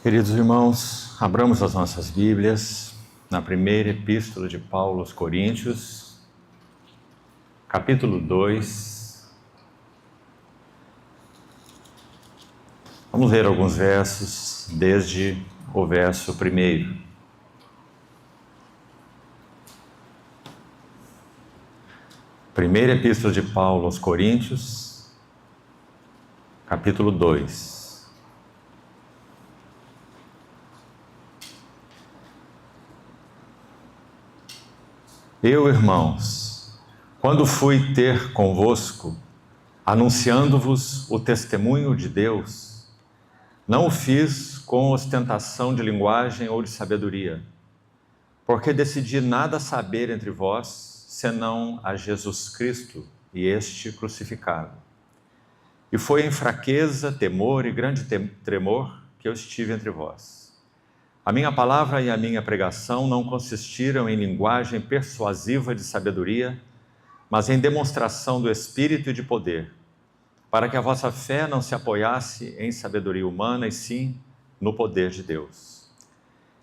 Queridos irmãos, abramos as nossas Bíblias na primeira epístola de Paulo aos Coríntios, capítulo 2. Vamos ler alguns versos desde o verso 1. Primeira epístola de Paulo aos Coríntios, capítulo 2. Eu, irmãos, quando fui ter convosco, anunciando-vos o testemunho de Deus, não o fiz com ostentação de linguagem ou de sabedoria, porque decidi nada saber entre vós, senão a Jesus Cristo e este crucificado. E foi em fraqueza, temor e grande tremor que eu estive entre vós. A minha palavra e a minha pregação não consistiram em linguagem persuasiva de sabedoria, mas em demonstração do Espírito e de poder, para que a vossa fé não se apoiasse em sabedoria humana, e sim no poder de Deus.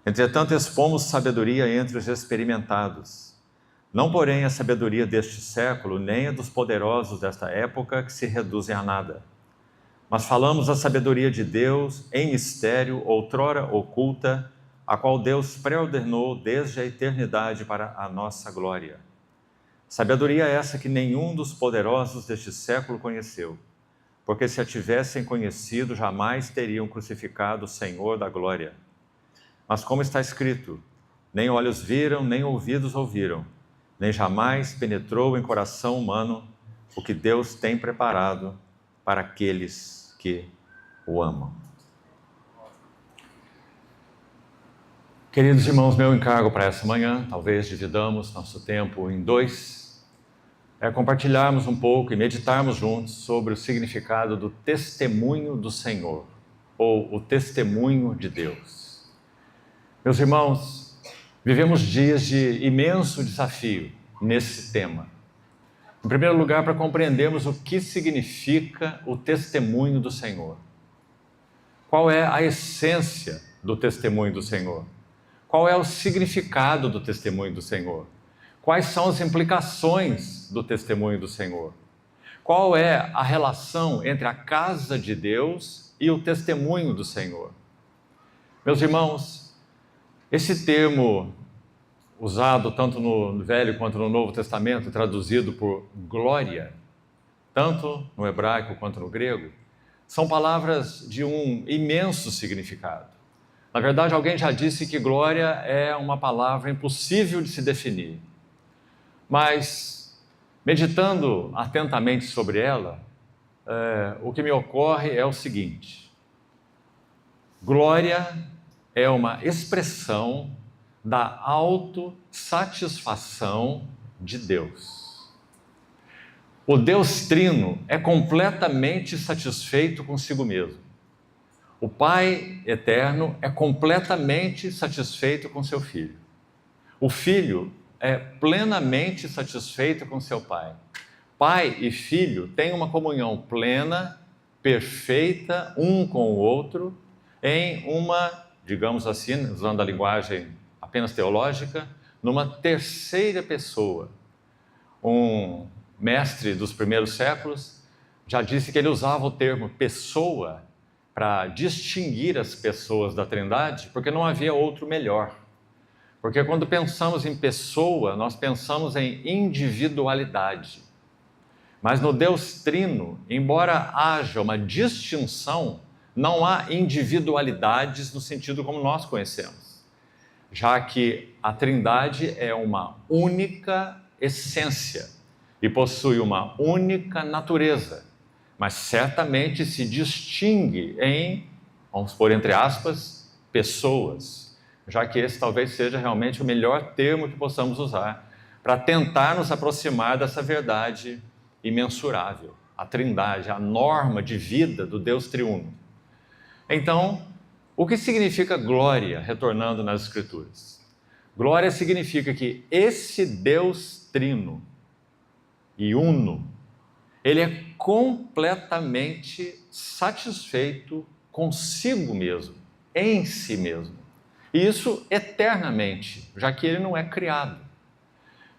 Entretanto, expomos sabedoria entre os experimentados, não porém a sabedoria deste século, nem a dos poderosos desta época, que se reduzem a nada. Mas falamos a sabedoria de Deus em mistério, outrora oculta, a qual Deus preordenou desde a eternidade para a nossa glória. Sabedoria essa que nenhum dos poderosos deste século conheceu, porque se a tivessem conhecido, jamais teriam crucificado o Senhor da glória. Mas como está escrito, nem olhos viram, nem ouvidos ouviram, nem jamais penetrou em coração humano o que Deus tem preparado para aqueles que o amam. Queridos irmãos, meu encargo para essa manhã, talvez dividamos nosso tempo em dois, é compartilharmos um pouco e meditarmos juntos sobre o significado do testemunho do Senhor, ou o testemunho de Deus. Meus irmãos, vivemos dias de imenso desafio nesse tema. Em primeiro lugar, para compreendermos o que significa o testemunho do Senhor. Qual é a essência do testemunho do Senhor? Qual é o significado do testemunho do Senhor? Quais são as implicações do testemunho do Senhor? Qual é a relação entre a casa de Deus e o testemunho do Senhor? Meus irmãos, esse termo usado tanto no Velho quanto no Novo Testamento, traduzido por glória, tanto no hebraico quanto no grego, são palavras de um imenso significado. Na verdade, alguém já disse que glória é uma palavra impossível de se definir. Mas, meditando atentamente sobre ela, o que me ocorre é o seguinte: glória é uma expressão da autossatisfação de Deus. O Deus Trino é completamente satisfeito consigo mesmo. O Pai Eterno é completamente satisfeito com seu Filho. O Filho é plenamente satisfeito com seu Pai. Pai e Filho têm uma comunhão plena, perfeita, um com o outro, em uma, digamos assim, usando a linguagem apenas teológica, numa terceira pessoa. Um mestre dos primeiros séculos já disse que ele usava o termo pessoa para distinguir as pessoas da Trindade, porque não havia outro melhor. Porque quando pensamos em pessoa, nós pensamos em individualidade. Mas no Deus Trino, embora haja uma distinção, não há individualidades no sentido como nós conhecemos, já que a Trindade é uma única essência e possui uma única natureza, mas certamente se distingue em, vamos pôr entre aspas, pessoas, já que esse talvez seja realmente o melhor termo que possamos usar para tentar nos aproximar dessa verdade imensurável, a Trindade, a norma de vida do Deus triuno. Então, o que significa glória, retornando nas Escrituras? Glória significa que esse Deus trino e uno, ele é completamente satisfeito consigo mesmo, em si mesmo. E isso eternamente, já que ele não é criado.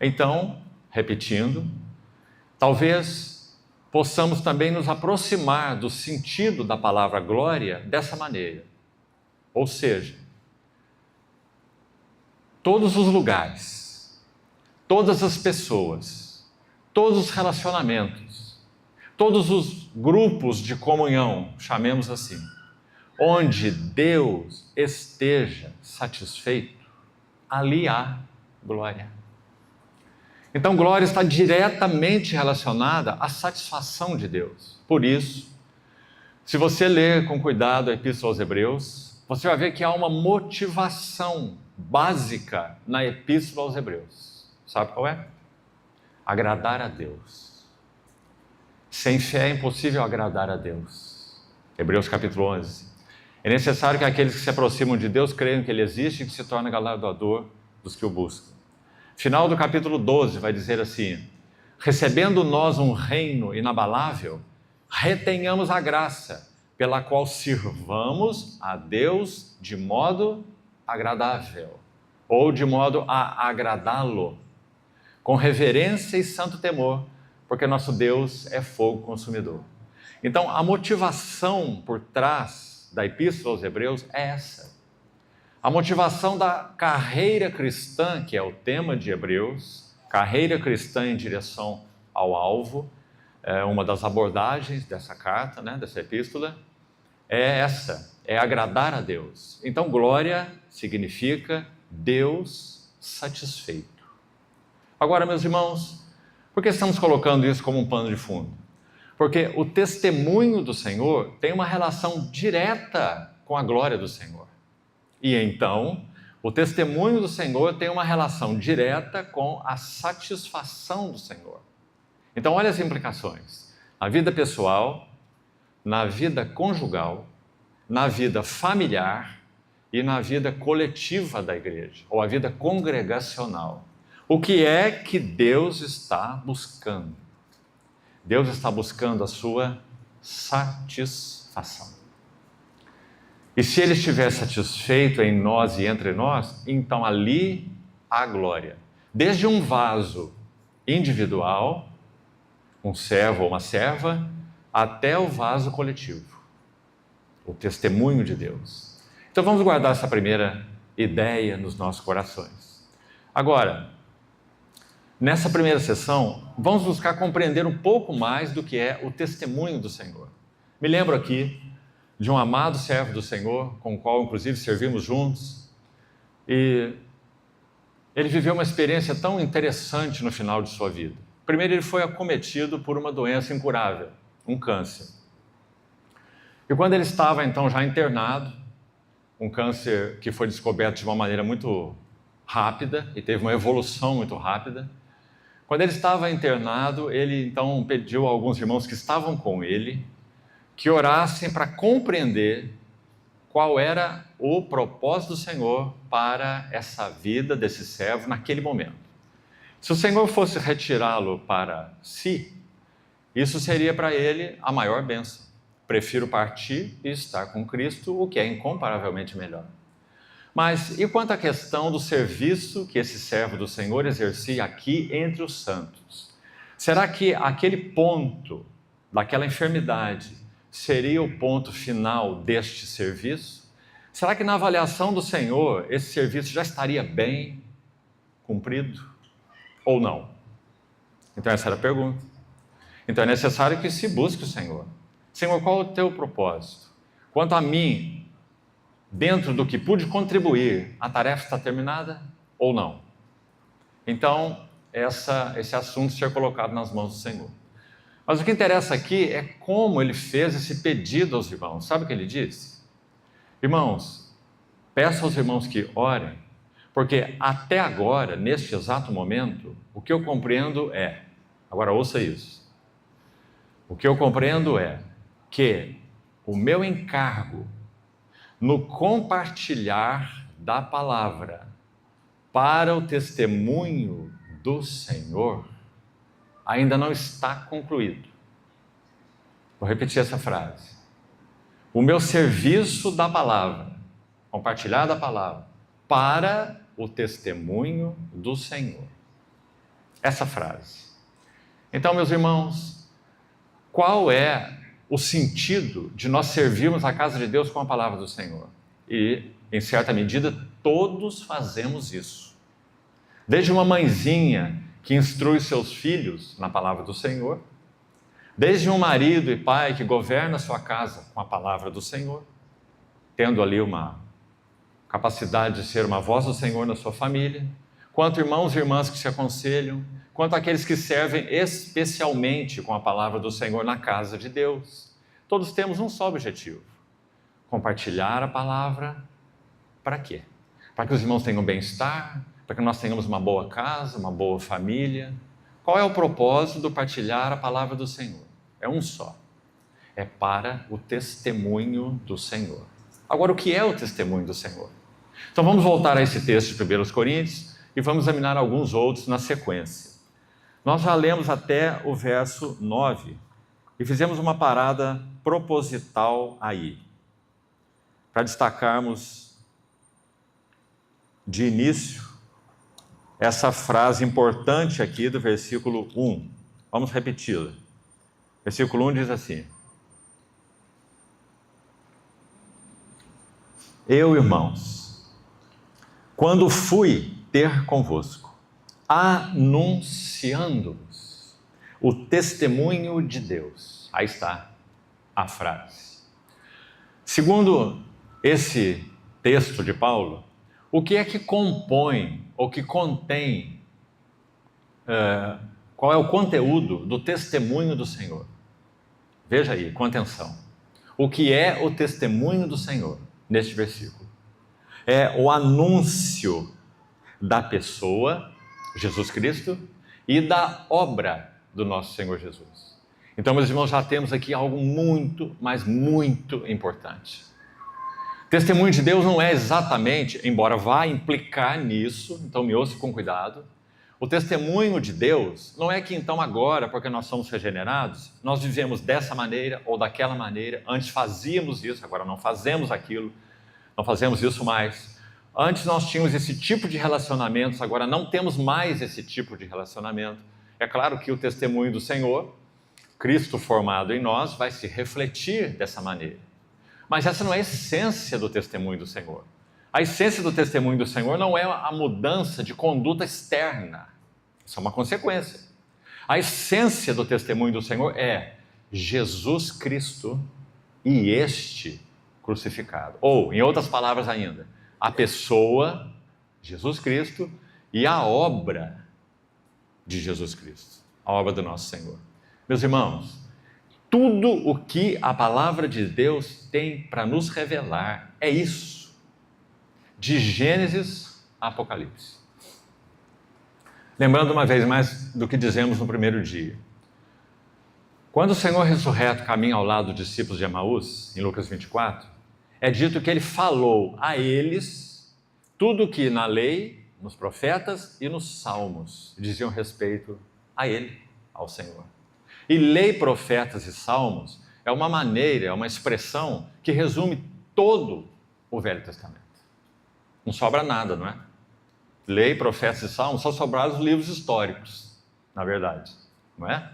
Então, repetindo, talvez possamos também nos aproximar do sentido da palavra glória dessa maneira. Ou seja, todos os lugares, todas as pessoas, todos os relacionamentos, todos os grupos de comunhão, chamemos assim, onde Deus esteja satisfeito, ali há glória. Então, glória está diretamente relacionada à satisfação de Deus. Por isso, se você ler com cuidado a Epístola aos Hebreus, você vai ver que há uma motivação básica na Epístola aos Hebreus. Sabe qual é? Agradar a Deus. Sem fé é impossível agradar a Deus. Hebreus capítulo 11. É necessário que aqueles que se aproximam de Deus creiam que Ele existe e que se torna galardoador dos que o buscam. Final do capítulo 12 vai dizer assim: recebendo nós um reino inabalável, retenhamos a graça pela qual sirvamos a Deus de modo agradável, ou de modo a agradá-lo, com reverência e santo temor, porque nosso Deus é fogo consumidor. Então, a motivação por trás da Epístola aos Hebreus é essa. A motivação da carreira cristã, que é o tema de Hebreus, carreira cristã em direção ao alvo, é uma das abordagens dessa carta, dessa epístola, é essa, é agradar a Deus. Então, glória significa Deus satisfeito. Agora, meus irmãos, por que estamos colocando isso como um pano de fundo? Porque o testemunho do Senhor tem uma relação direta com a glória do Senhor. E então, o testemunho do Senhor tem uma relação direta com a satisfação do Senhor. Então, olha as implicações. Na vida pessoal, na vida conjugal, na vida familiar e na vida coletiva da igreja, ou a vida congregacional. O que é que Deus está buscando? Deus está buscando a sua satisfação. E se Ele estiver satisfeito em nós e entre nós, então ali há glória. Desde um vaso individual, um servo ou uma serva, até o vaso coletivo. O testemunho de Deus. Então vamos guardar essa primeira ideia nos nossos corações. Agora, nessa primeira sessão, vamos buscar compreender um pouco mais do que é o testemunho do Senhor. Me lembro aqui de um amado servo do Senhor, com o qual inclusive servimos juntos, e ele viveu uma experiência tão interessante no final de sua vida. Primeiro, ele foi acometido por uma doença incurável, um câncer. E quando ele estava então já internado, um câncer que foi descoberto de uma maneira muito rápida e teve uma evolução muito rápida, quando ele estava internado, ele então pediu a alguns irmãos que estavam com ele que orassem para compreender qual era o propósito do Senhor para essa vida desse servo naquele momento. Se o Senhor fosse retirá-lo para si, isso seria para ele a maior bênção. Prefiro partir e estar com Cristo, o que é incomparavelmente melhor. Mas e quanto à questão do serviço que esse servo do Senhor exercia aqui entre os santos? Será que aquele ponto daquela enfermidade seria o ponto final deste serviço? Será que na avaliação do Senhor esse serviço já estaria bem cumprido ou não? Então essa era a pergunta. Então é necessário que se busque o Senhor. Senhor, qual é o teu propósito? Quanto a mim, dentro do que pude contribuir, a tarefa está terminada ou não? Então, esse assunto ser colocado nas mãos do Senhor. Mas o que interessa aqui é como ele fez esse pedido aos irmãos. Sabe o que ele disse? Irmãos, peço aos irmãos que orem, porque até agora, neste exato momento, o que eu compreendo é, agora ouça isso, o que eu compreendo é que o meu encargo no compartilhar da palavra para o testemunho do Senhor ainda não está concluído. Vou repetir essa frase. O meu serviço da palavra compartilhar da palavra, para o testemunho do Senhor. Essa frase. Então, meus irmãos, qual é o sentido de nós servirmos a casa de Deus com a palavra do Senhor? E, em certa medida, todos fazemos isso. Desde uma mãezinha que instrui seus filhos na palavra do Senhor, desde um marido e pai que governa a sua casa com a palavra do Senhor, tendo ali uma capacidade de ser uma voz do Senhor na sua família, quanto irmãos e irmãs que se aconselham, quanto aqueles que servem especialmente com a palavra do Senhor na casa de Deus. Todos temos um só objetivo: compartilhar a palavra. Para quê? Para que os irmãos tenham bem-estar, para que nós tenhamos uma boa casa, uma boa família. Qual é o propósito do partilhar a palavra do Senhor? É um só. É para o testemunho do Senhor. Agora, o que é o testemunho do Senhor? Então vamos voltar a esse texto de 1 Coríntios e vamos examinar alguns outros na sequência. Nós já lemos até o verso 9 e fizemos uma parada proposital aí, para destacarmos de início essa frase importante aqui do versículo 1. Vamos repeti-la. Versículo 1 diz assim: Eu, irmãos, quando fui ter convosco, anunciando-vos o testemunho de Deus. Aí está a frase. Segundo esse texto de Paulo, o que é que compõe ou que contém, qual é o conteúdo do testemunho do Senhor? Veja aí, com atenção. O que é o testemunho do Senhor neste versículo? É o anúncio da pessoa, Jesus Cristo, e da obra do nosso Senhor Jesus. Então, meus irmãos, já temos aqui algo muito, mas muito importante. Testemunho de Deus não é exatamente, embora vá implicar nisso, então me ouça com cuidado. O testemunho de Deus não é que então agora, porque nós somos regenerados, nós vivemos dessa maneira ou daquela maneira. Antes fazíamos isso, agora não fazemos aquilo, não fazemos isso mais. Antes nós tínhamos esse tipo de relacionamentos, agora não temos mais esse tipo de relacionamento. É claro que o testemunho do Senhor, Cristo formado em nós, vai se refletir dessa maneira. Mas essa não é a essência do testemunho do Senhor. A essência do testemunho do Senhor não é a mudança de conduta externa. Isso é uma consequência. A essência do testemunho do Senhor é Jesus Cristo e este crucificado. Ou, em outras palavras ainda, a pessoa, Jesus Cristo, e a obra de Jesus Cristo. A obra do nosso Senhor. Meus irmãos, tudo o que a palavra de Deus tem para nos revelar é isso. De Gênesis a Apocalipse. Lembrando uma vez mais do que dizemos no primeiro dia. Quando o Senhor ressurreto caminha ao lado dos discípulos de Emaús, em Lucas 24, é dito que ele falou a eles tudo o que na lei, nos profetas e nos salmos diziam respeito a ele, ao Senhor. E lei, profetas e salmos é uma maneira, é uma expressão que resume todo o Velho Testamento. Não sobra nada, não é? Lei, profetas e salmos, só sobraram os livros históricos, na verdade, não é?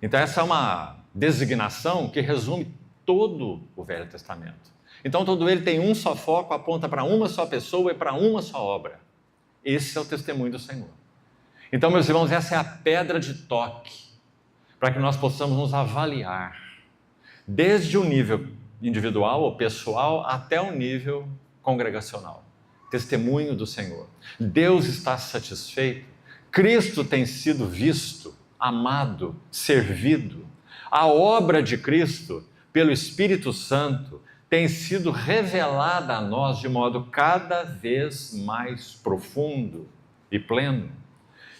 Então essa é uma designação que resume todo o Velho Testamento. Então todo ele tem um só foco, aponta para uma só pessoa e para uma só obra. Esse é o testemunho do Senhor. Então, meus irmãos, essa é a pedra de toque para que nós possamos nos avaliar, desde o nível individual ou pessoal até o nível congregacional. Testemunho do Senhor. Deus está satisfeito. Cristo tem sido visto, amado, servido. A obra de Cristo, pelo Espírito Santo, tem sido revelada a nós de modo cada vez mais profundo e pleno.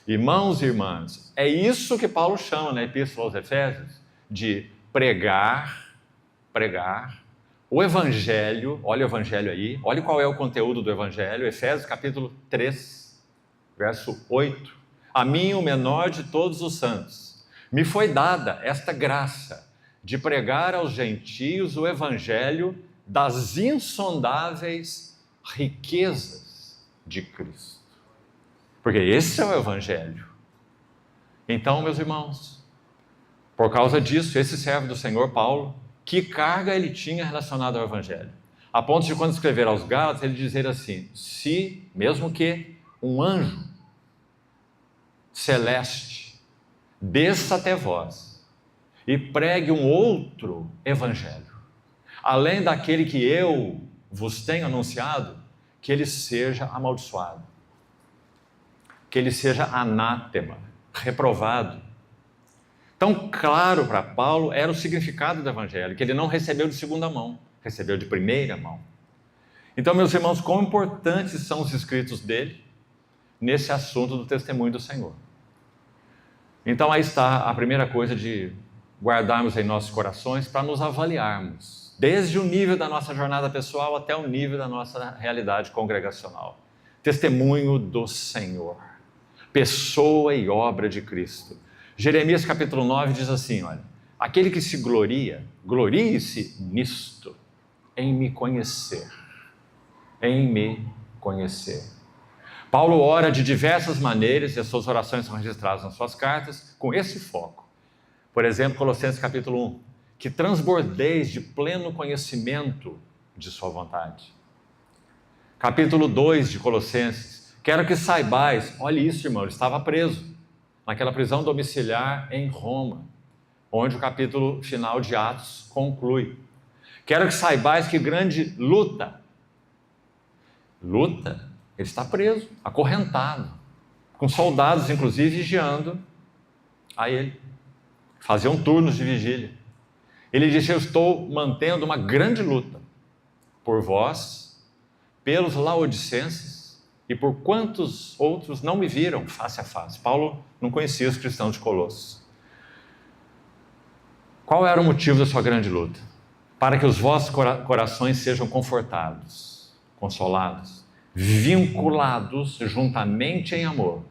Irmãos e irmãs, é isso que Paulo chama na Epístola aos Efésios de pregar o Evangelho. Olha o Evangelho aí, olha qual é o conteúdo do Evangelho, Efésios capítulo 3, verso 8. A mim, o menor de todos os santos, me foi dada esta graça de pregar aos gentios o Evangelho das insondáveis riquezas de Cristo. Porque esse é o Evangelho. Então, meus irmãos, por causa disso, esse servo do Senhor, Paulo, que carga ele tinha relacionado ao Evangelho? A ponto de, quando escrever aos Gálatas, ele dizer assim: se, mesmo que um anjo celeste desça até vós e pregue um outro Evangelho, além daquele que eu vos tenho anunciado, que ele seja amaldiçoado, que ele seja anátema, reprovado. Tão claro para Paulo era o significado do Evangelho, que ele não recebeu de segunda mão, recebeu de primeira mão. Então, meus irmãos, quão importantes são os escritos dele nesse assunto do testemunho do Senhor. Então, aí está a primeira coisa de guardarmos em nossos corações para nos avaliarmos, desde o nível da nossa jornada pessoal até o nível da nossa realidade congregacional. Testemunho do Senhor, pessoa e obra de Cristo. Jeremias capítulo 9 diz assim, olha: aquele que se gloria, glorie-se nisto, em me conhecer, em me conhecer. Paulo ora de diversas maneiras, e as suas orações são registradas nas suas cartas, com esse foco. Por exemplo, Colossenses capítulo 1, que transbordeis de pleno conhecimento de sua vontade. Capítulo 2 de Colossenses, quero que saibais, olhe isso, irmão, ele estava preso, naquela prisão domiciliar em Roma, onde o capítulo final de Atos conclui. Quero que saibais que grande luta, ele está preso, acorrentado, com soldados, inclusive, vigiando a ele. Faziam turnos de vigília. Ele disse: eu estou mantendo uma grande luta por vós, pelos laodicenses e por quantos outros não me viram face a face. Paulo não conhecia os cristãos de Colossos. Qual era o motivo da sua grande luta? Para que os vossos corações sejam confortados, consolados, vinculados juntamente em amor.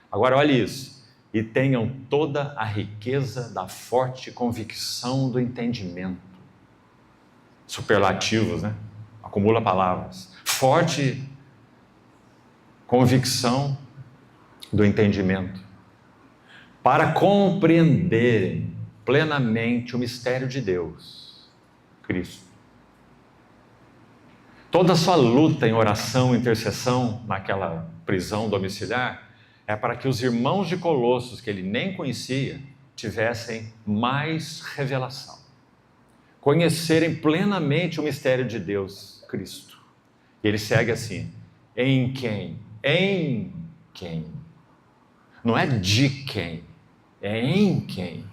Agora olhe isso. E tenham toda a riqueza da forte convicção do entendimento. Superlativos, né? Acumula palavras. Forte convicção do entendimento. Para compreenderem plenamente o mistério de Deus, Cristo. Toda a sua luta em oração, intercessão naquela prisão domiciliar é para que os irmãos de Colossos, que ele nem conhecia, tivessem mais revelação. Conhecerem plenamente o mistério de Deus, Cristo. E ele segue assim: em quem? Em quem? Não é de quem, é em quem.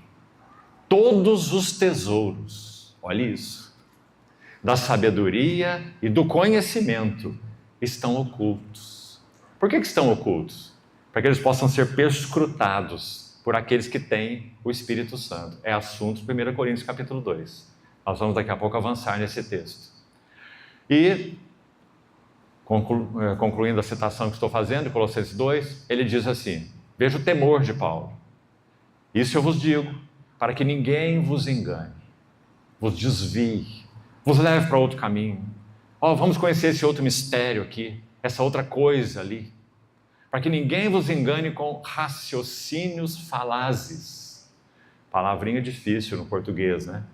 Todos os tesouros, olha isso, da sabedoria e do conhecimento estão ocultos. Por que estão ocultos? Para que eles possam ser perscrutados por aqueles que têm o Espírito Santo. É assunto de 1 Coríntios capítulo 2. Nós vamos daqui a pouco avançar nesse texto. E, concluindo a citação que estou fazendo, de Colossenses 2, ele diz assim: veja o temor de Paulo. Isso eu vos digo, para que ninguém vos engane, vos desvie, vos leve para outro caminho. Vamos conhecer esse outro mistério aqui, essa outra coisa ali. Para que ninguém vos engane com raciocínios falazes. Palavrinha difícil no português, né?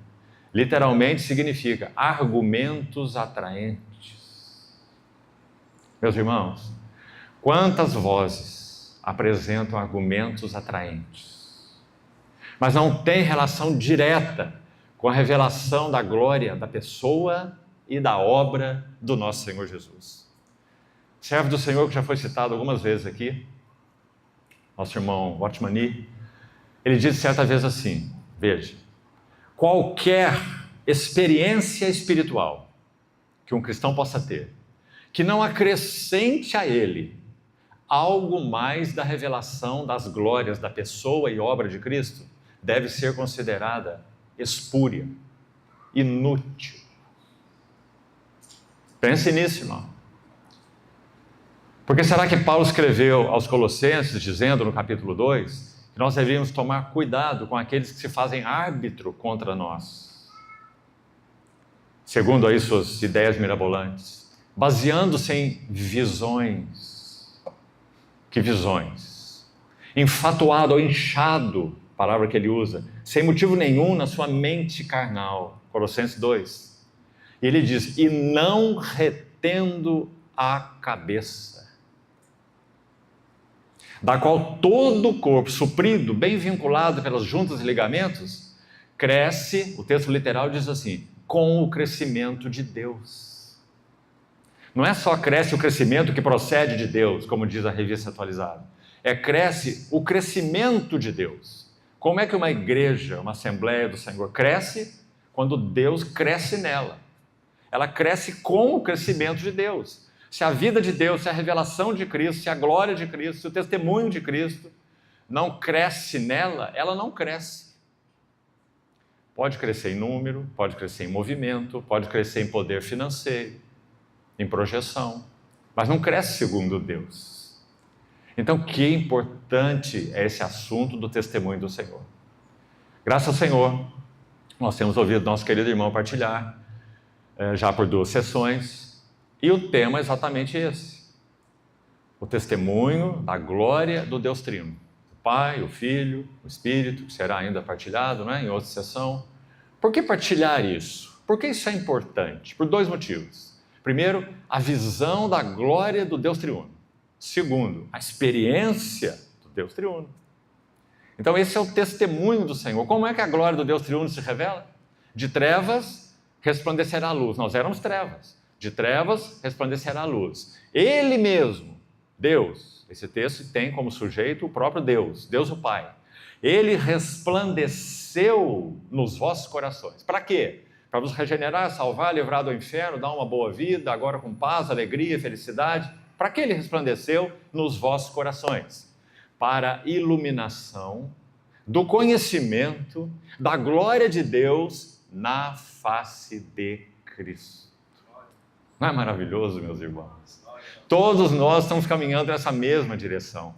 Literalmente significa argumentos atraentes. Meus irmãos, quantas vozes apresentam argumentos atraentes, mas não tem relação direta com a revelação da glória da pessoa e da obra do nosso Senhor Jesus. Servo do Senhor, que já foi citado algumas vezes aqui, nosso irmão Watchman, ele disse certa vez assim, veja, qualquer experiência espiritual que um cristão possa ter, que não acrescente a ele algo mais da revelação das glórias da pessoa e obra de Cristo, deve ser considerada espúria, inútil. Pense nisso, irmão. Porque será que Paulo escreveu aos Colossenses, dizendo no capítulo 2, que nós deveríamos tomar cuidado com aqueles que se fazem árbitro contra nós, segundo aí suas ideias mirabolantes, baseando-se em visões. Que visões? Enfatuado ou inchado, palavra que ele usa, sem motivo nenhum na sua mente carnal. Colossenses 2. E ele diz, e não retendo a cabeça, da qual todo o corpo, suprido, bem vinculado pelas juntas e ligamentos, cresce, o texto literal diz assim, com o crescimento de Deus. Não é só cresce o crescimento que procede de Deus, como diz a revista atualizada. Cresce o crescimento de Deus. Como é que uma igreja, uma assembleia do Senhor cresce? Quando Deus cresce nela. Ela cresce com o crescimento de Deus. Se a vida de Deus, se a revelação de Cristo, se a glória de Cristo, se o testemunho de Cristo não cresce nela, ela não cresce. Pode crescer em número, pode crescer em movimento, pode crescer em poder financeiro, em projeção, mas não cresce segundo Deus. Então, que importante é esse assunto do testemunho do Senhor. Graças ao Senhor, nós temos ouvido nosso querido irmão partilhar, já por 2 sessões, e o tema é exatamente esse. O testemunho da glória do Deus Trino. O Pai, o Filho, o Espírito, que será ainda partilhado, né, em outra sessão. Por que partilhar isso? Por que isso é importante? Por 2 motivos. Primeiro, a visão da glória do Deus Triuno. Segundo, a experiência do Deus Triuno. Então esse é o testemunho do Senhor. Como é que a glória do Deus Triuno se revela? De trevas resplandecerá a luz. Nós éramos trevas. De trevas resplandecerá a luz. Ele mesmo, Deus, esse texto tem como sujeito o próprio Deus, Deus o Pai. Ele resplandeceu nos vossos corações. Para quê? Para vos regenerar, salvar, livrar do inferno, dar uma boa vida, agora com paz, alegria, felicidade. Para que ele resplandeceu nos vossos corações? Para iluminação do conhecimento da glória de Deus na face de Cristo. Não é maravilhoso, meus irmãos? Todos nós estamos caminhando nessa mesma direção.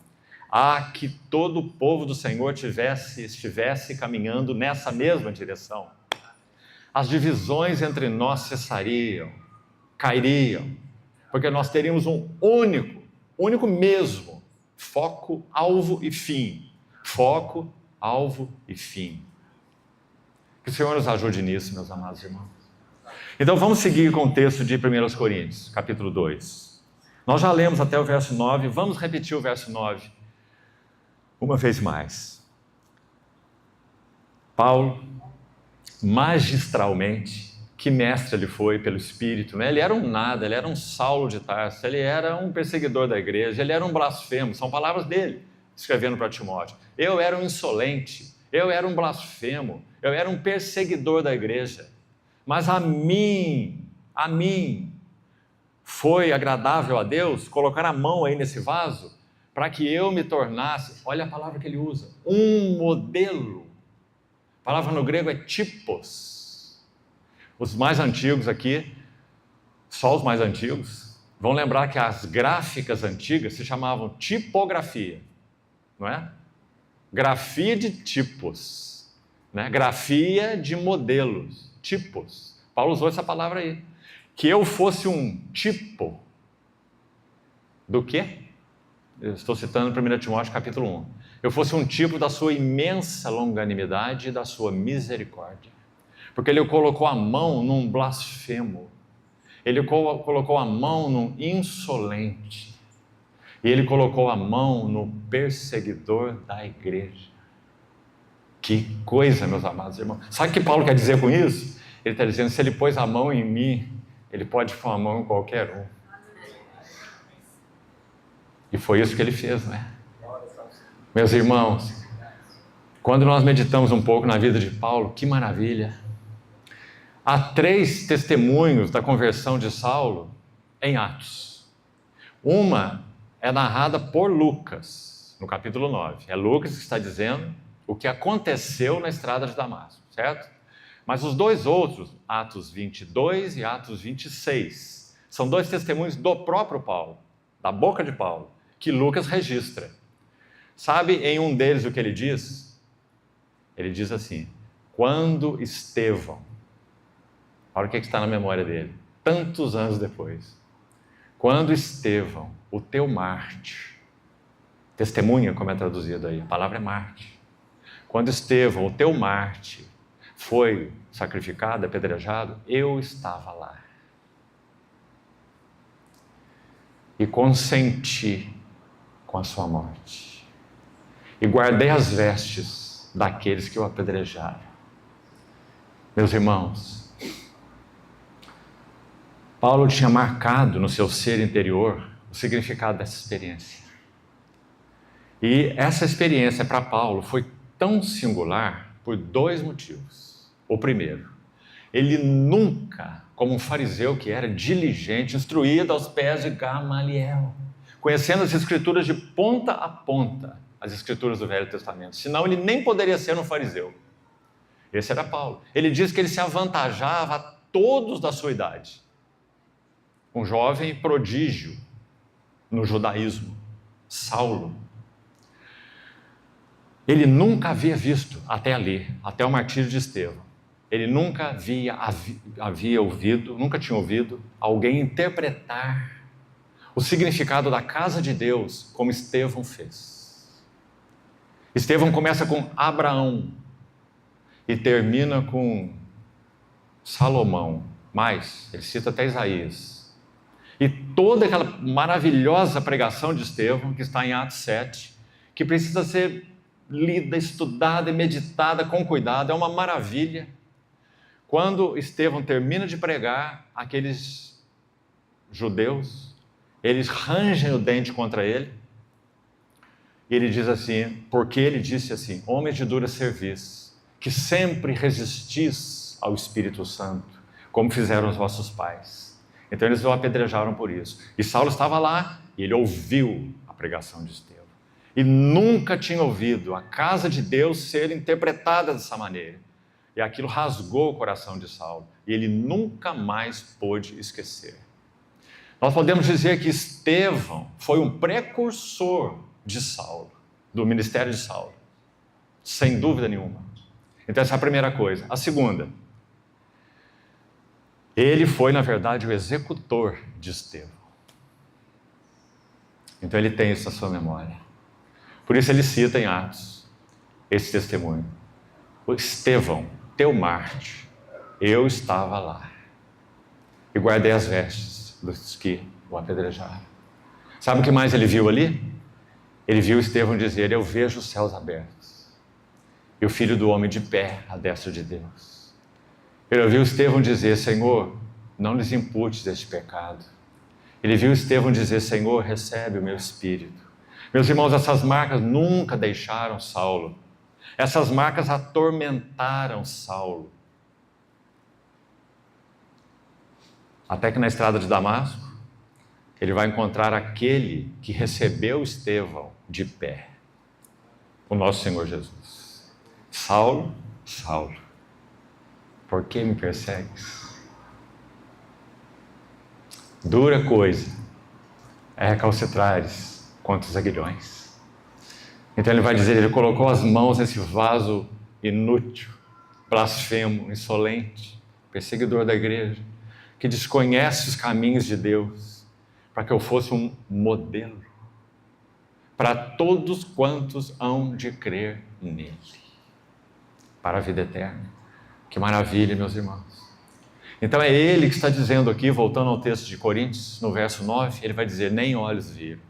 Que todo o povo do Senhor estivesse caminhando nessa mesma direção. As divisões entre nós cessariam, cairiam, porque nós teríamos um único mesmo, foco, alvo e fim. Foco, alvo e fim. Que o Senhor nos ajude nisso, meus amados irmãos. Então vamos seguir com o texto de 1 Coríntios, capítulo 2. Nós já lemos até o verso 9, vamos repetir o verso 9 uma vez mais. Paulo, magistralmente, que mestre ele foi pelo Espírito, né? Ele era um nada, ele era um Saulo de Tarso, ele era um perseguidor da igreja, ele era um blasfemo, são palavras dele, escrevendo para Timóteo. Eu era um insolente, eu era um blasfemo, eu era um perseguidor da igreja. Mas a mim foi agradável a Deus colocar a mão aí nesse vaso para que eu me tornasse, olha a palavra que ele usa, um modelo. A palavra no grego é typos. Os mais antigos aqui, só os mais antigos, vão lembrar que as gráficas antigas se chamavam tipografia, não é? Grafia de tipos, né? Grafia de modelos. Tipos. Paulo usou essa palavra aí. Que eu fosse um tipo do quê? Eu estou citando 1 Timóteo capítulo 1. Eu fosse um tipo da sua imensa longanimidade e da sua misericórdia. Porque ele colocou a mão num blasfemo. Ele colocou a mão num insolente. E ele colocou a mão no perseguidor da igreja. Que coisa, meus amados irmãos. Sabe o que Paulo quer dizer com isso? Ele está dizendo, se ele pôs a mão em mim, ele pode pôr a mão em qualquer um. E foi isso que ele fez, né? Meus irmãos, quando nós meditamos um pouco na vida de Paulo, que maravilha. Há 3 testemunhos da conversão de Saulo em Atos. Uma é narrada por Lucas, no capítulo 9. É Lucas que está dizendo o que aconteceu na estrada de Damasco, certo? Mas os 2 outros, Atos 22 e Atos 26, são 2 testemunhos do próprio Paulo, da boca de Paulo, que Lucas registra. Sabe em um deles o que ele diz? Ele diz assim, quando Estevão, olha o que está na memória dele, tantos anos depois, quando Estevão, o teu mártir, testemunha, como é traduzido aí, a palavra é mártir. Quando Estevão, o teu mártir, foi sacrificado, apedrejado, eu estava lá. E consenti com a sua morte. E guardei as vestes daqueles que o apedrejaram. Meus irmãos, Paulo tinha marcado no seu ser interior o significado dessa experiência. E essa experiência para Paulo foi tão singular por dois motivos. O primeiro, ele nunca, como um fariseu que era diligente, instruído aos pés de Gamaliel, conhecendo as escrituras de ponta a ponta, as escrituras do Velho Testamento, senão ele nem poderia ser um fariseu. Esse era Paulo. Ele diz que ele se avantajava a todos da sua idade. Um jovem prodígio no judaísmo, Saulo. Ele nunca havia visto, até ali, até o martírio de Estevão, ele nunca havia ouvido, nunca tinha ouvido alguém interpretar o significado da casa de Deus como Estevão fez. Estevão começa com Abraão e termina com Salomão, mas ele cita até Isaías. E toda aquela maravilhosa pregação de Estevão, que está em Atos 7, que precisa ser lida, estudada e meditada com cuidado, é uma maravilha. Quando Estevão termina de pregar, aqueles judeus, eles rangem o dente contra ele, e ele diz assim, porque ele disse assim, homens de dura cerviz, que sempre resistis ao Espírito Santo, como fizeram os vossos pais. Então eles o apedrejaram por isso. E Saulo estava lá, e ele ouviu a pregação de Estevão. E nunca tinha ouvido a casa de Deus ser interpretada dessa maneira. E aquilo rasgou o coração de Saulo. E ele nunca mais pôde esquecer. Nós podemos dizer que Estevão foi um precursor de Saulo, do ministério de Saulo. Sem dúvida nenhuma. Então essa é a primeira coisa. A segunda, ele foi, na verdade, o executor de Estevão. Então ele tem isso na sua memória. Por isso ele cita em Atos esse testemunho. O Estevão, teu mártir, eu estava lá. E guardei as vestes dos que o apedrejaram. Sabe o que mais ele viu ali? Ele viu Estevão dizer, eu vejo os céus abertos. E o Filho do Homem de pé à destra de Deus. Ele ouviu Estevão dizer, Senhor, não lhes imputes este pecado. Ele viu Estevão dizer, Senhor, recebe o meu espírito. Meus irmãos, essas marcas nunca deixaram Saulo. Essas marcas atormentaram Saulo. Até que na estrada de Damasco, ele vai encontrar aquele que recebeu Estevão de pé. O nosso Senhor Jesus. Saulo, Saulo, por que me persegues? Dura coisa é recalcitrares contra os aguilhões. Então ele vai dizer, ele colocou as mãos nesse vaso inútil, blasfemo, insolente, perseguidor da igreja, que desconhece os caminhos de Deus, para que eu fosse um modelo para todos quantos hão de crer nele, para a vida eterna. Que maravilha, meus irmãos. Então é ele que está dizendo aqui, voltando ao texto de Coríntios, no verso 9, ele vai dizer, nem olhos viram.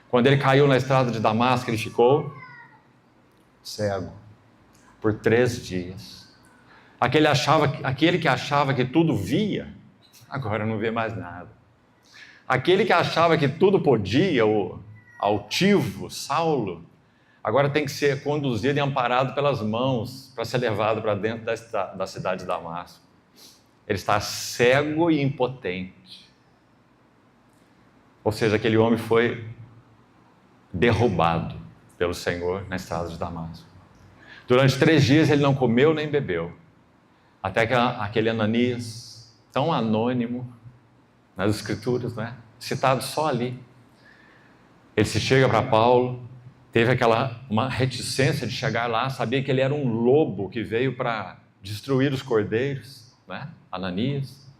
Quando ele caiu na estrada de Damasco, ele ficou cego por 3 dias. Aquele que achava que tudo via, agora não vê mais nada. Aquele que achava que tudo podia, o altivo, Saulo, agora tem que ser conduzido e amparado pelas mãos para ser levado para dentro da cidade de Damasco. Ele está cego e impotente. Ou seja, aquele homem foi derrubado pelo Senhor na estrada de Damasco. Durante 3 dias ele não comeu nem bebeu. Até que aquele Ananias, tão anônimo nas Escrituras, né? Citado só ali. Ele se chega para Paulo, teve uma reticência de chegar lá, sabia que ele era um lobo que veio para destruir os cordeiros, né? Ananias.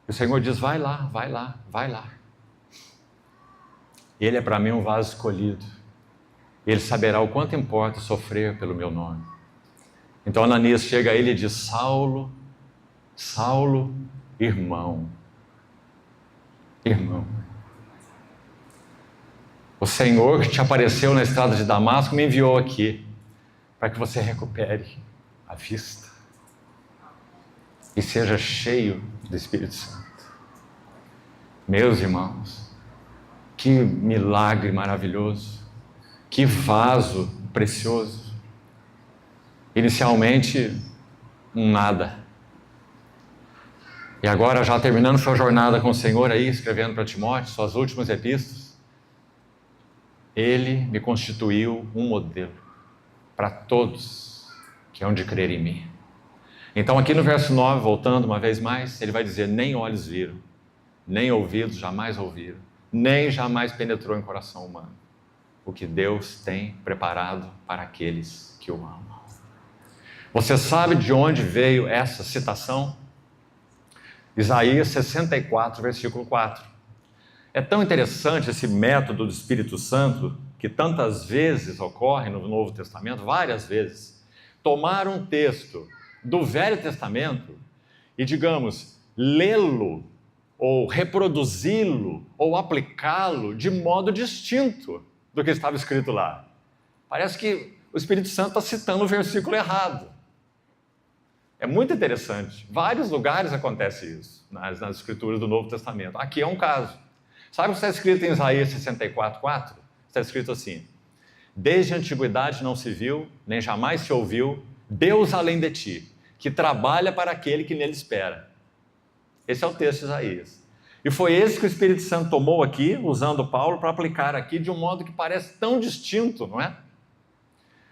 E o Senhor diz, vai lá, vai lá, vai lá. Ele é para mim um vaso escolhido. Ele saberá o quanto importa sofrer pelo meu nome. Então Ananias chega a ele e diz, Saulo, Saulo, irmão, irmão. O Senhor que te apareceu na estrada de Damasco me enviou aqui para que você recupere a vista e seja cheio do Espírito Santo. Meus irmãos, que milagre maravilhoso, que vaso precioso. Inicialmente, nada. E agora, já terminando sua jornada com o Senhor aí, escrevendo para Timóteo, suas últimas epístolas, ele me constituiu um modelo para todos que hão de crer em mim. Então aqui no verso 9, voltando uma vez mais, ele vai dizer, nem olhos viram, nem ouvidos jamais ouviram, nem jamais penetrou em coração humano o que Deus tem preparado para aqueles que o amam. Você sabe de onde veio essa citação? Isaías 64, versículo 4. É tão interessante esse método do Espírito Santo, que tantas vezes ocorre no Novo Testamento, várias vezes, tomar um texto do Velho Testamento e, digamos, lê-lo, ou reproduzi-lo, ou aplicá-lo de modo distinto do que estava escrito lá. Parece que o Espírito Santo está citando o versículo errado. É muito interessante. Vários lugares acontece isso, nas escrituras do Novo Testamento. Aqui é um caso. Sabe o que está escrito em Isaías 64, 4? Está escrito assim, desde a antiguidade não se viu, nem jamais se ouviu, Deus além de ti, que trabalha para aquele que nele espera. Esse é o texto de Isaías. E foi esse que o Espírito Santo tomou aqui, usando Paulo, para aplicar aqui de um modo que parece tão distinto, não é?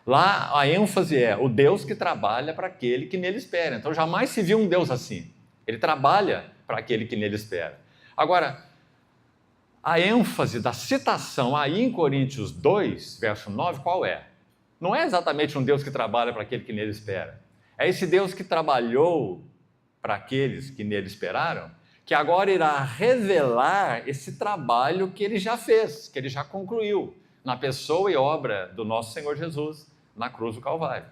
Lá a ênfase é o Deus que trabalha para aquele que nele espera. Então jamais se viu um Deus assim. Ele trabalha para aquele que nele espera. Agora, a ênfase da citação aí em Coríntios 2, verso 9, qual é? Não é exatamente um Deus que trabalha para aquele que nele espera. É esse Deus que trabalhou para aqueles que nele esperaram, que agora irá revelar esse trabalho que ele já fez, que ele já concluiu, na pessoa e obra do nosso Senhor Jesus, na cruz do Calvário.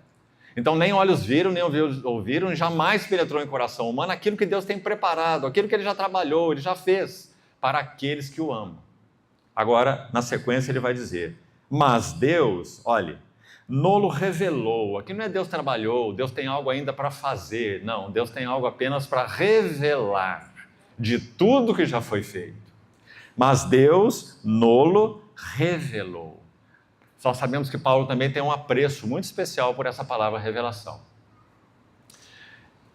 Então, nem olhos viram, nem ouvidos ouviram, jamais penetrou em coração humano aquilo que Deus tem preparado, aquilo que ele já trabalhou, ele já fez, para aqueles que o amam. Agora, na sequência, ele vai dizer, mas Deus, olhe, nolo revelou. Aqui não é Deus trabalhou, Deus tem algo ainda para fazer. Não, Deus tem algo apenas para revelar de tudo que já foi feito. Mas Deus nolo revelou. Só sabemos que Paulo também tem um apreço muito especial por essa palavra revelação.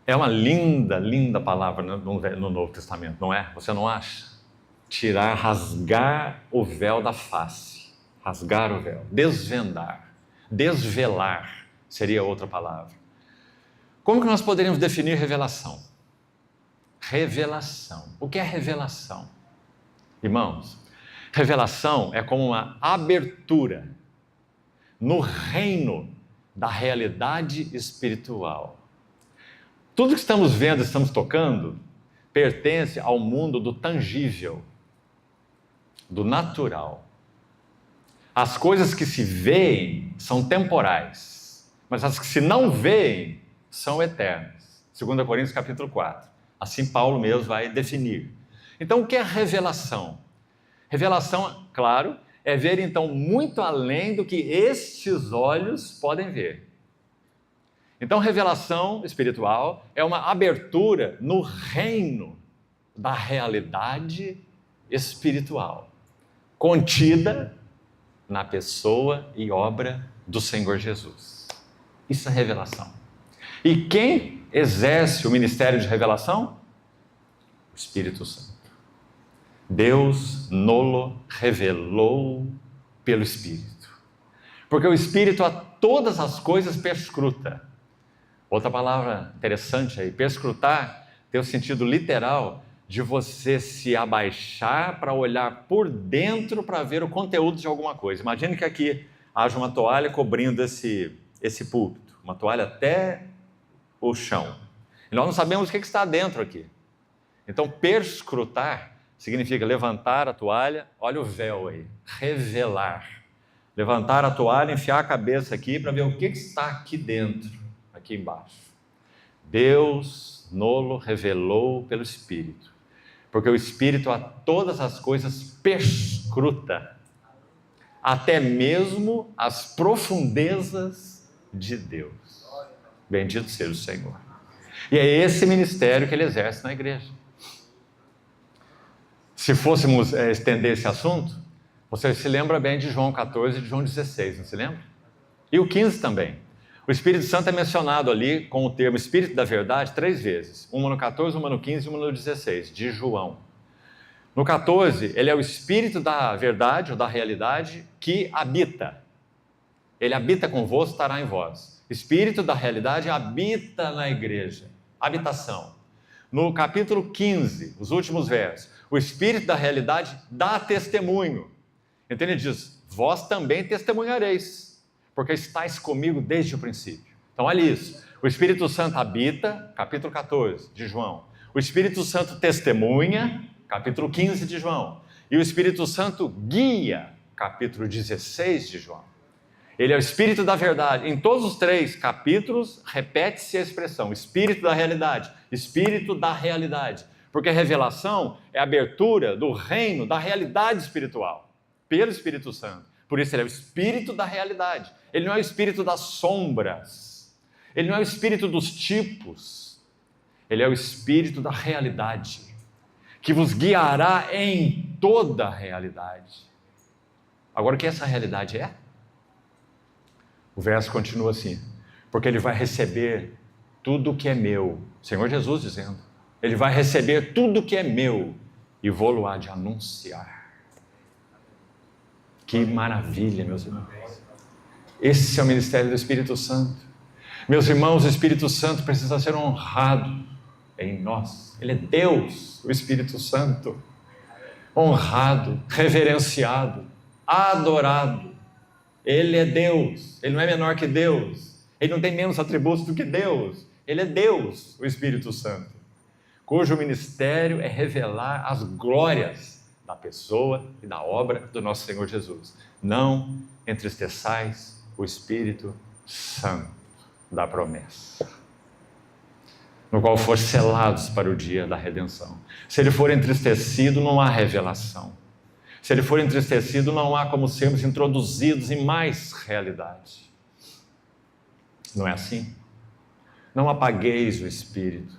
É uma linda, linda palavra no Novo Testamento, não é? Você não acha? Tirar, rasgar o véu da face. Rasgar o véu, desvendar. Desvelar seria outra palavra. Como que nós poderíamos definir revelação? Revelação. O que é revelação? Irmãos, revelação é como uma abertura no reino da realidade espiritual. Tudo que estamos vendo, estamos tocando, pertence ao mundo do tangível, do natural. As coisas que se veem são temporais, mas as que se não veem são eternas. 2 Coríntios capítulo 4. Assim Paulo mesmo vai definir. Então, o que é revelação? Revelação, claro, é ver então muito além do que estes olhos podem ver. Então, revelação espiritual é uma abertura no reino da realidade espiritual, contida na pessoa e obra do Senhor Jesus. Isso é revelação. E quem exerce o ministério de revelação? O Espírito Santo. Deus nolo revelou pelo Espírito. Porque o Espírito a todas as coisas perscruta. Outra palavra interessante aí, perscrutar tem o sentido literal de você se abaixar para olhar por dentro para ver o conteúdo de alguma coisa. Imagine que aqui haja uma toalha cobrindo esse púlpito, uma toalha até o chão. E nós não sabemos o que está dentro aqui. Então, perscrutar significa levantar a toalha, olha o véu aí, revelar. Levantar a toalha, enfiar a cabeça aqui para ver o que está aqui dentro, aqui embaixo. Deus nolo revelou pelo Espírito, porque o Espírito a todas as coisas perscruta, até mesmo as profundezas de Deus. Bendito seja o Senhor. E é esse ministério que ele exerce na igreja. Se fôssemos estender esse assunto, você se lembra bem de João 14 e de João 16, não se lembra? E o 15 também. O Espírito Santo é mencionado ali com o termo Espírito da Verdade 3 vezes. Uma no 14, uma no 15 e uma no 16, de João. No 14, ele é o Espírito da Verdade ou da Realidade que habita. Ele habita convosco, estará em vós. Espírito da Realidade habita na igreja. Habitação. No capítulo 15, os últimos versos, o Espírito da Realidade dá testemunho. Então ele diz, vós também testemunhareis, porque estáis comigo desde o princípio. Então olha isso, o Espírito Santo habita, capítulo 14 de João. O Espírito Santo testemunha, capítulo 15 de João. E o Espírito Santo guia, capítulo 16 de João. Ele é o Espírito da Verdade. Em todos os 3 capítulos, repete-se a expressão, Espírito da Realidade, Espírito da Realidade. Porque a revelação é a abertura do reino da realidade espiritual, pelo Espírito Santo. Por isso ele é o Espírito da Realidade. Ele não é o Espírito das sombras. Ele não é o Espírito dos tipos. Ele é o Espírito da Realidade, que vos guiará em toda a realidade. Agora, o que essa realidade é? O verso continua assim, porque ele vai receber tudo o que é meu. Senhor Jesus dizendo, ele vai receber tudo o que é meu e vou-lo há de anunciar. Que maravilha, meus irmãos. Esse é o ministério do Espírito Santo. Meus irmãos, o Espírito Santo precisa ser honrado em nós. Ele é Deus, o Espírito Santo. Honrado, reverenciado, adorado. Ele é Deus, ele não é menor que Deus, ele não tem menos atributos do que Deus, ele é Deus, o Espírito Santo, cujo ministério é revelar as glórias da pessoa e da obra do nosso Senhor Jesus. Não entristeçais o Espírito Santo da promessa, no qual for selados para o dia da redenção. Se ele for entristecido, não há revelação. Se ele for entristecido, não há como sermos introduzidos em mais realidade. Não é assim? Não apagueis o Espírito.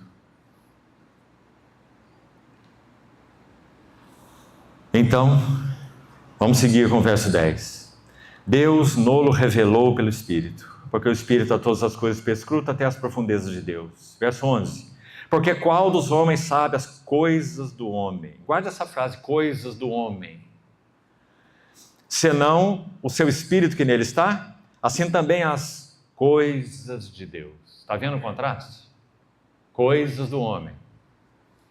Então, vamos seguir com o verso 10. Deus nolo revelou pelo Espírito, porque o Espírito a todas as coisas perscruta até as profundezas de Deus. Verso 11. Porque qual dos homens sabe as coisas do homem? Guarde essa frase, coisas do homem. Senão o seu Espírito que nele está, assim também as coisas de Deus. Está vendo o contraste? Coisas do homem,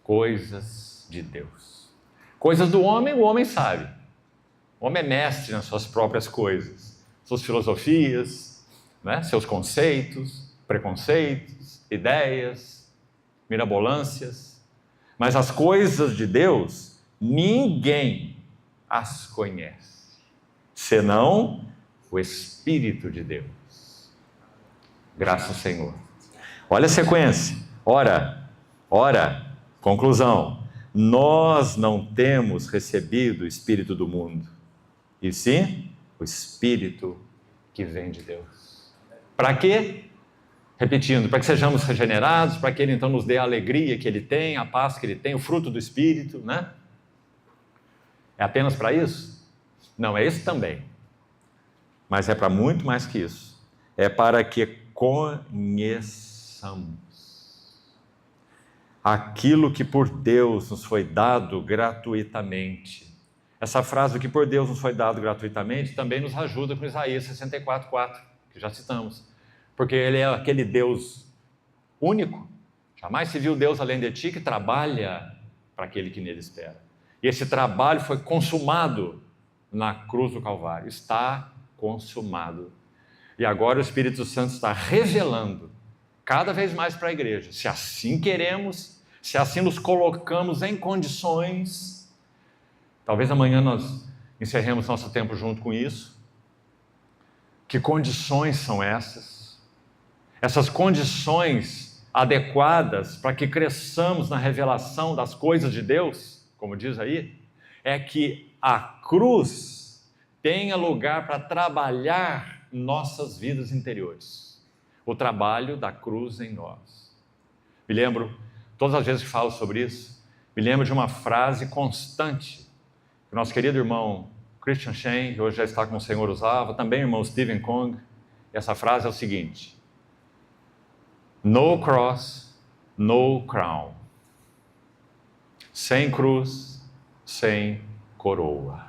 coisas de Deus. Coisas do homem, o homem sabe. O homem é mestre nas suas próprias coisas, suas filosofias, né? Seus conceitos, preconceitos, ideias, mirabolâncias. Mas as coisas de Deus, ninguém as conhece, senão o Espírito de Deus. Graças ao Senhor. Olha a sequência. Ora, conclusão. Nós não temos recebido o Espírito do mundo, e sim o Espírito que vem de Deus. Para quê? Repetindo, para que sejamos regenerados, para que Ele então nos dê a alegria que Ele tem, a paz que Ele tem, o fruto do Espírito, né? É apenas para isso? Não, é isso também. Mas é para muito mais que isso. É para que conheçamos aquilo que por Deus nos foi dado gratuitamente. Essa frase, o que por Deus nos foi dado gratuitamente, também nos ajuda com Isaías 64:4, que já citamos. Porque Ele é aquele Deus único, jamais se viu Deus além de ti, que trabalha para aquele que nele espera. E esse trabalho foi consumado na cruz do Calvário, está consumado. E agora o Espírito Santo está revelando cada vez mais para a igreja, se assim queremos, se assim nos colocamos em condições, talvez amanhã nós encerremos nosso tempo junto com isso. Que condições são essas? Essas condições adequadas para que cresçamos na revelação das coisas de Deus, como diz aí, é que a cruz tenha lugar para trabalhar nossas vidas interiores. O trabalho da cruz em nós. Me lembro, todas as vezes que falo sobre isso, me lembro de uma frase constante que o nosso querido irmão Christian Shen, que hoje já está com o Senhor, usava, também o irmão Stephen Kong. E essa frase é o seguinte: No cross, no crown. Sem cruz, sem coroa.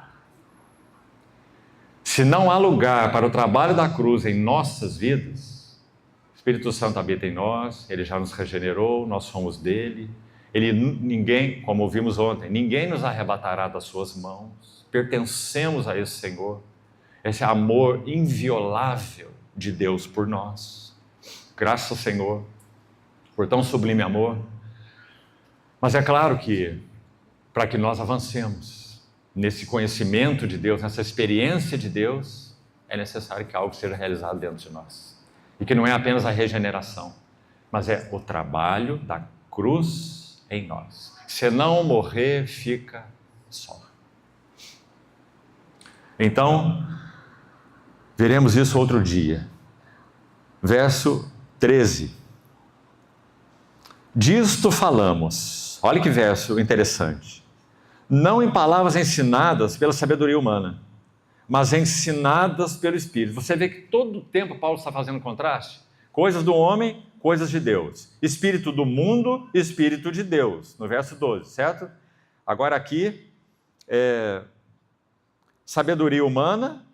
Se não há lugar para o trabalho da cruz em nossas vidas, o Espírito Santo habita em nós, Ele já nos regenerou, nós somos dele. Ninguém, como ouvimos ontem, ninguém nos arrebatará das suas mãos. Pertencemos a esse Senhor, esse amor inviolável de Deus por nós. Graças ao Senhor por tão sublime amor. Mas é claro que, para que nós avancemos nesse conhecimento de Deus, nessa experiência de Deus, é necessário que algo seja realizado dentro de nós. E que não é apenas a regeneração, mas é o trabalho da cruz em nós. Se não morrer, fica só. Então, veremos isso outro dia. Verso 13. Disto falamos. Olha que verso interessante. Não em palavras ensinadas pela sabedoria humana, mas ensinadas pelo Espírito. Você vê que todo o tempo Paulo está fazendo contraste. Coisas do homem, coisas de Deus. Espírito do mundo, espírito de Deus. No verso 12, certo? Agora aqui, sabedoria humana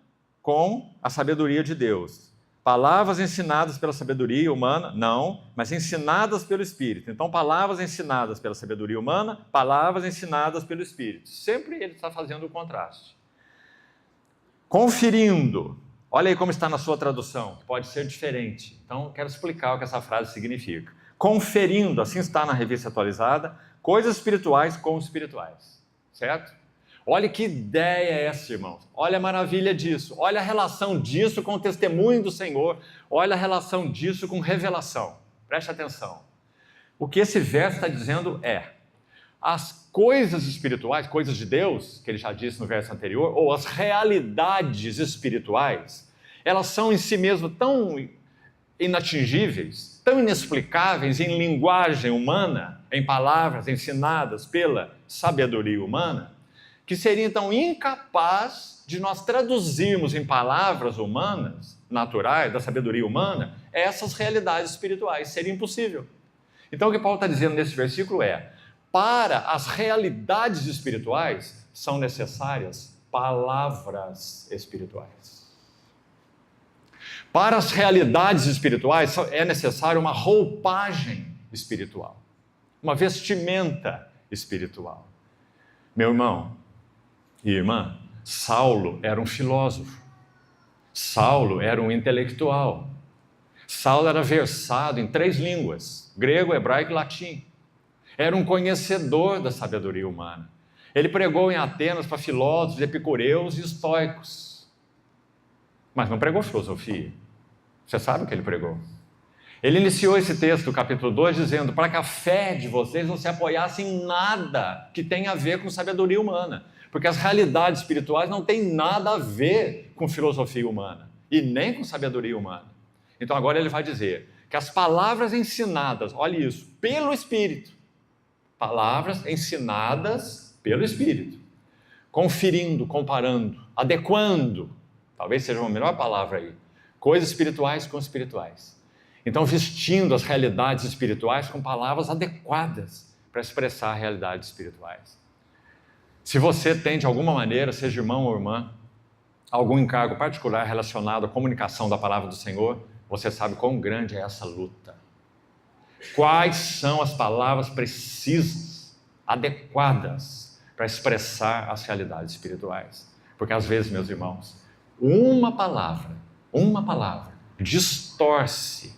com a sabedoria de Deus. Palavras ensinadas pela sabedoria humana, não, mas ensinadas pelo Espírito. Então, palavras ensinadas pela sabedoria humana, palavras ensinadas pelo Espírito. Sempre ele está fazendo o contraste. Conferindo. Olha aí como está na sua tradução, pode ser diferente. Então, quero explicar o que essa frase significa. Conferindo, assim está na revista atualizada, coisas espirituais com espirituais. Certo? Olha que ideia é essa, irmãos. Olha a maravilha disso. Olha a relação disso com o testemunho do Senhor. Olha a relação disso com revelação. Preste atenção. O que esse verso está dizendo é: as coisas espirituais, coisas de Deus, que ele já disse no verso anterior, ou as realidades espirituais, elas são em si mesmas tão inatingíveis, tão inexplicáveis em linguagem humana, em palavras ensinadas pela sabedoria humana, que seria então incapaz de nós traduzirmos em palavras humanas, naturais, da sabedoria humana, essas realidades espirituais. Seria impossível. Então o que Paulo está dizendo nesse versículo é: para as realidades espirituais são necessárias palavras espirituais. Para as realidades espirituais é necessária uma roupagem espiritual, uma vestimenta espiritual. Meu irmão e irmã, Saulo era um filósofo. Saulo era um intelectual. Saulo era versado em 3 línguas: grego, hebraico e latim. Era um conhecedor da sabedoria humana. Ele pregou em Atenas para filósofos, epicureus e estoicos. Mas não pregou filosofia. Você sabe o que ele pregou? Ele iniciou esse texto, capítulo 2, dizendo para que a fé de vocês não se apoiasse em nada que tenha a ver com sabedoria humana. Porque as realidades espirituais não têm nada a ver com filosofia humana e nem com sabedoria humana. Então agora ele vai dizer que as palavras ensinadas, olha isso, pelo Espírito, palavras ensinadas pelo Espírito, conferindo, comparando, adequando, talvez seja uma melhor palavra aí, coisas espirituais com espirituais. Então vestindo as realidades espirituais com palavras adequadas para expressar realidades espirituais. Se você tem, de alguma maneira, seja irmão ou irmã, algum encargo particular relacionado à comunicação da palavra do Senhor, você sabe quão grande é essa luta. Quais são as palavras precisas, adequadas, para expressar as realidades espirituais? Porque às vezes, meus irmãos, uma palavra, distorce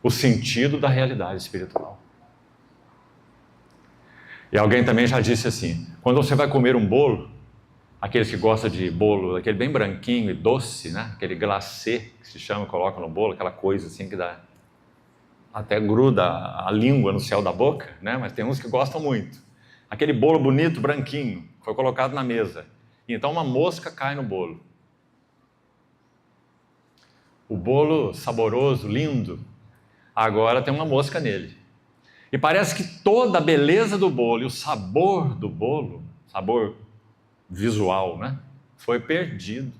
o sentido da realidade espiritual. E alguém também já disse assim, quando você vai comer um bolo, aqueles que gostam de bolo, aquele bem branquinho e doce, né? Aquele glacê que se chama, coloca no bolo, aquela coisa assim que dá, até gruda a língua no céu da boca, né? Mas tem uns que gostam muito. Aquele bolo bonito, branquinho, foi colocado na mesa. E então uma mosca cai no bolo. O bolo saboroso, lindo, agora tem uma mosca nele. E parece que toda a beleza do bolo e o sabor do bolo, sabor visual, né? Foi perdido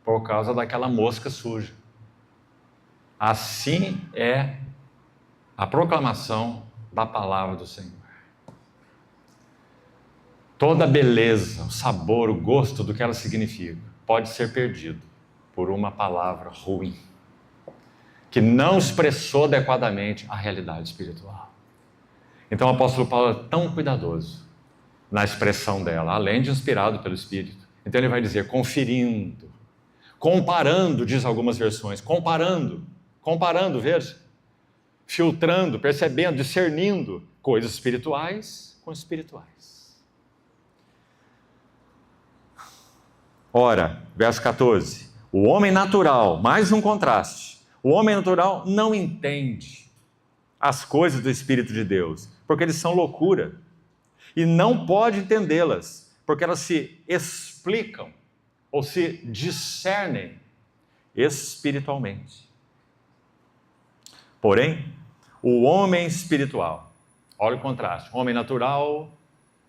por causa daquela mosca suja. Assim é a proclamação da palavra do Senhor. Toda a beleza, o sabor, o gosto do que ela significa pode ser perdido por uma palavra ruim, que não expressou adequadamente a realidade espiritual. Então o apóstolo Paulo é tão cuidadoso na expressão dela, além de inspirado pelo Espírito. Então ele vai dizer conferindo, comparando, diz algumas versões, comparando, veja, filtrando, percebendo, discernindo coisas espirituais com espirituais. Ora, verso 14, o homem natural, mais um contraste, o homem natural não entende as coisas do Espírito de Deus, porque eles são loucura, e não pode entendê-las, porque elas se explicam ou se discernem espiritualmente. Porém, o homem espiritual, olha o contraste, o homem natural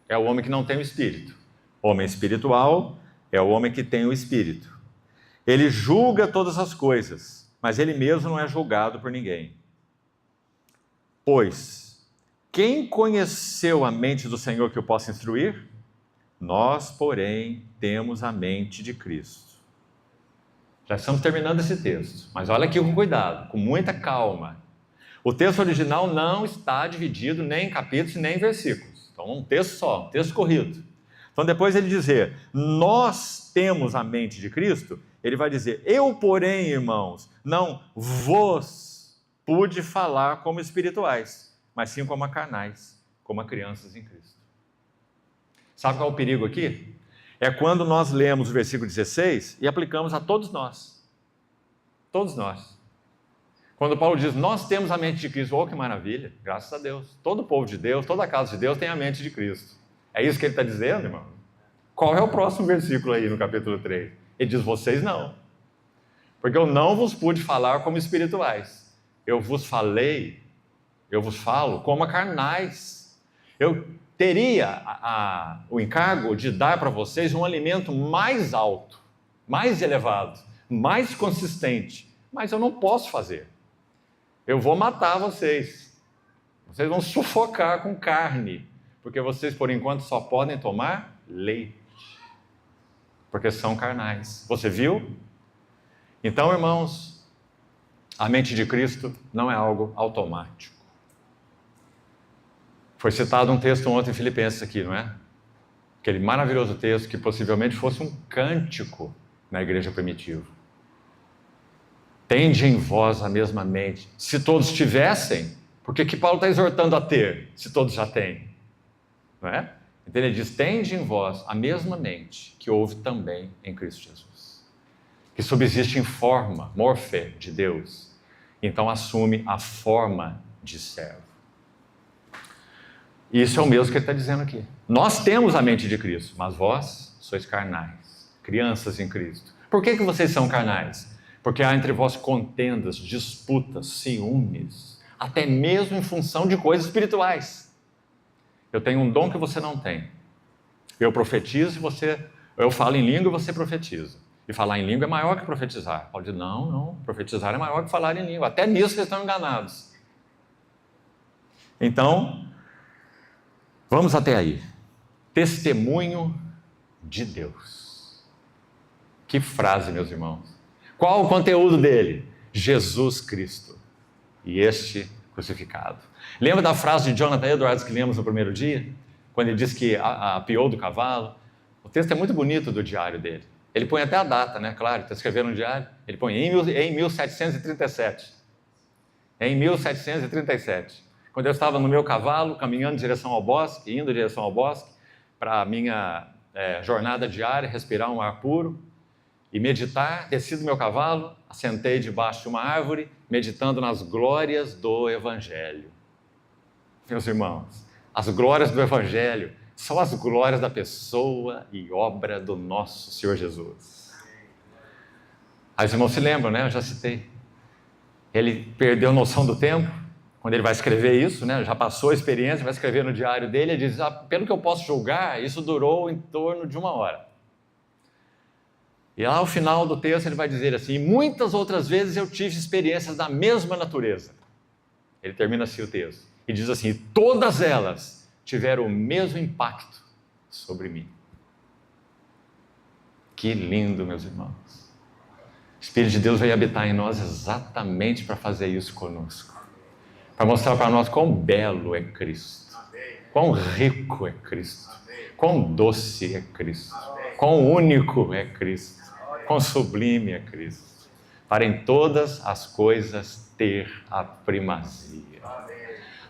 é o homem que não tem o Espírito, o homem espiritual é o homem que tem o Espírito. Ele julga todas as coisas, mas ele mesmo não é julgado por ninguém. Pois, quem conheceu a mente do Senhor que o possa instruir? Nós, porém, temos a mente de Cristo. Já estamos terminando esse texto, mas olha aqui com cuidado, com muita calma. O texto original não está dividido nem em capítulos nem em versículos. Então, um texto só, um texto corrido. Então, depois ele dizer, nós temos a mente de Cristo, ele vai dizer, eu, porém, irmãos, não vos pude falar como espirituais, mas sim como a carnais, como a crianças em Cristo. Sabe qual é o perigo aqui? É quando nós lemos o versículo 16 e aplicamos a todos nós. Todos nós. Quando Paulo diz, nós temos a mente de Cristo, oh, que maravilha, graças a Deus. Todo o povo de Deus, toda a casa de Deus tem a mente de Cristo. É isso que ele está dizendo, irmão? Qual é o próximo versículo aí no capítulo 3? Ele diz, vocês não. Porque eu não vos pude falar como espirituais. Eu vos falo como a carnais. Eu teria o encargo de dar para vocês um alimento mais alto, mais elevado, mais consistente. Mas eu não posso fazer. Eu vou matar vocês. Vocês vão sufocar com carne. Porque vocês, por enquanto, só podem tomar leite. Porque são carnais. Você viu? Então, irmãos, a mente de Cristo não é algo automático. Foi citado um texto ontem em Filipenses aqui, não é? Aquele maravilhoso texto que possivelmente fosse um cântico na igreja primitiva. Tende em vós a mesma mente. Se todos tivessem, por que Paulo está exortando a ter, se todos já têm? Não é? Então ele diz, tende em vós a mesma mente que houve também em Cristo Jesus. Que subsiste em forma, morfé, de Deus. Então assume a forma de servo. Isso é o mesmo que ele está dizendo aqui. Nós temos a mente de Cristo, mas vós sois carnais, crianças em Cristo. Por que vocês são carnais? Porque há entre vós contendas, disputas, ciúmes, até mesmo em função de coisas espirituais. Eu tenho um dom que você não tem. Eu profetizo e eu falo em língua e você profetiza. E falar em língua é maior que profetizar. Paulo diz, não, profetizar é maior que falar em língua. Até nisso vocês estão enganados. Então, vamos até aí. Testemunho de Deus. Que frase, meus irmãos. Qual o conteúdo dele? Jesus Cristo e este crucificado. Lembra da frase de Jonathan Edwards que lemos no primeiro dia? Quando ele diz que apiou do cavalo? O texto é muito bonito do diário dele. Ele põe até a data, né? Claro, está escrevendo no diário. Ele põe em 1737. Em 1737. quando eu estava no meu cavalo, caminhando em direção ao bosque, indo em direção ao bosque, para a minha jornada diária, respirar um ar puro e meditar, desci do meu cavalo, assentei debaixo de uma árvore, meditando nas glórias do Evangelho. Meus irmãos, as glórias do Evangelho são as glórias da pessoa e obra do nosso Senhor Jesus. Aí os irmãos se lembram, né? Eu já citei. Ele perdeu a noção do tempo, quando ele vai escrever isso, né? Já passou a experiência, vai escrever no diário dele, ele diz, pelo que eu posso julgar, isso durou em torno de 1 hora. E lá ao final do texto ele vai dizer assim, muitas outras vezes eu tive experiências da mesma natureza. Ele termina assim o texto, e diz assim, todas elas tiveram o mesmo impacto sobre mim. Que lindo, meus irmãos. O Espírito de Deus veio habitar em nós exatamente para fazer isso conosco. Para mostrar para nós quão belo é Cristo, quão rico é Cristo, quão doce é Cristo, quão único é Cristo, quão sublime é Cristo, para em todas as coisas ter a primazia.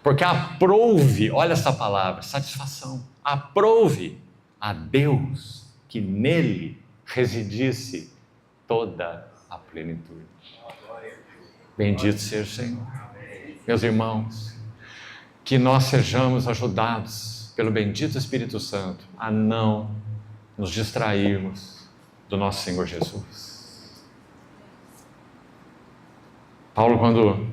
Porque aprouve, olha essa palavra, satisfação, aprouve a Deus que nele residisse toda a plenitude. Bendito seja o Senhor. Meus irmãos, que nós sejamos ajudados pelo bendito Espírito Santo a não nos distrairmos do nosso Senhor Jesus. Paulo, quando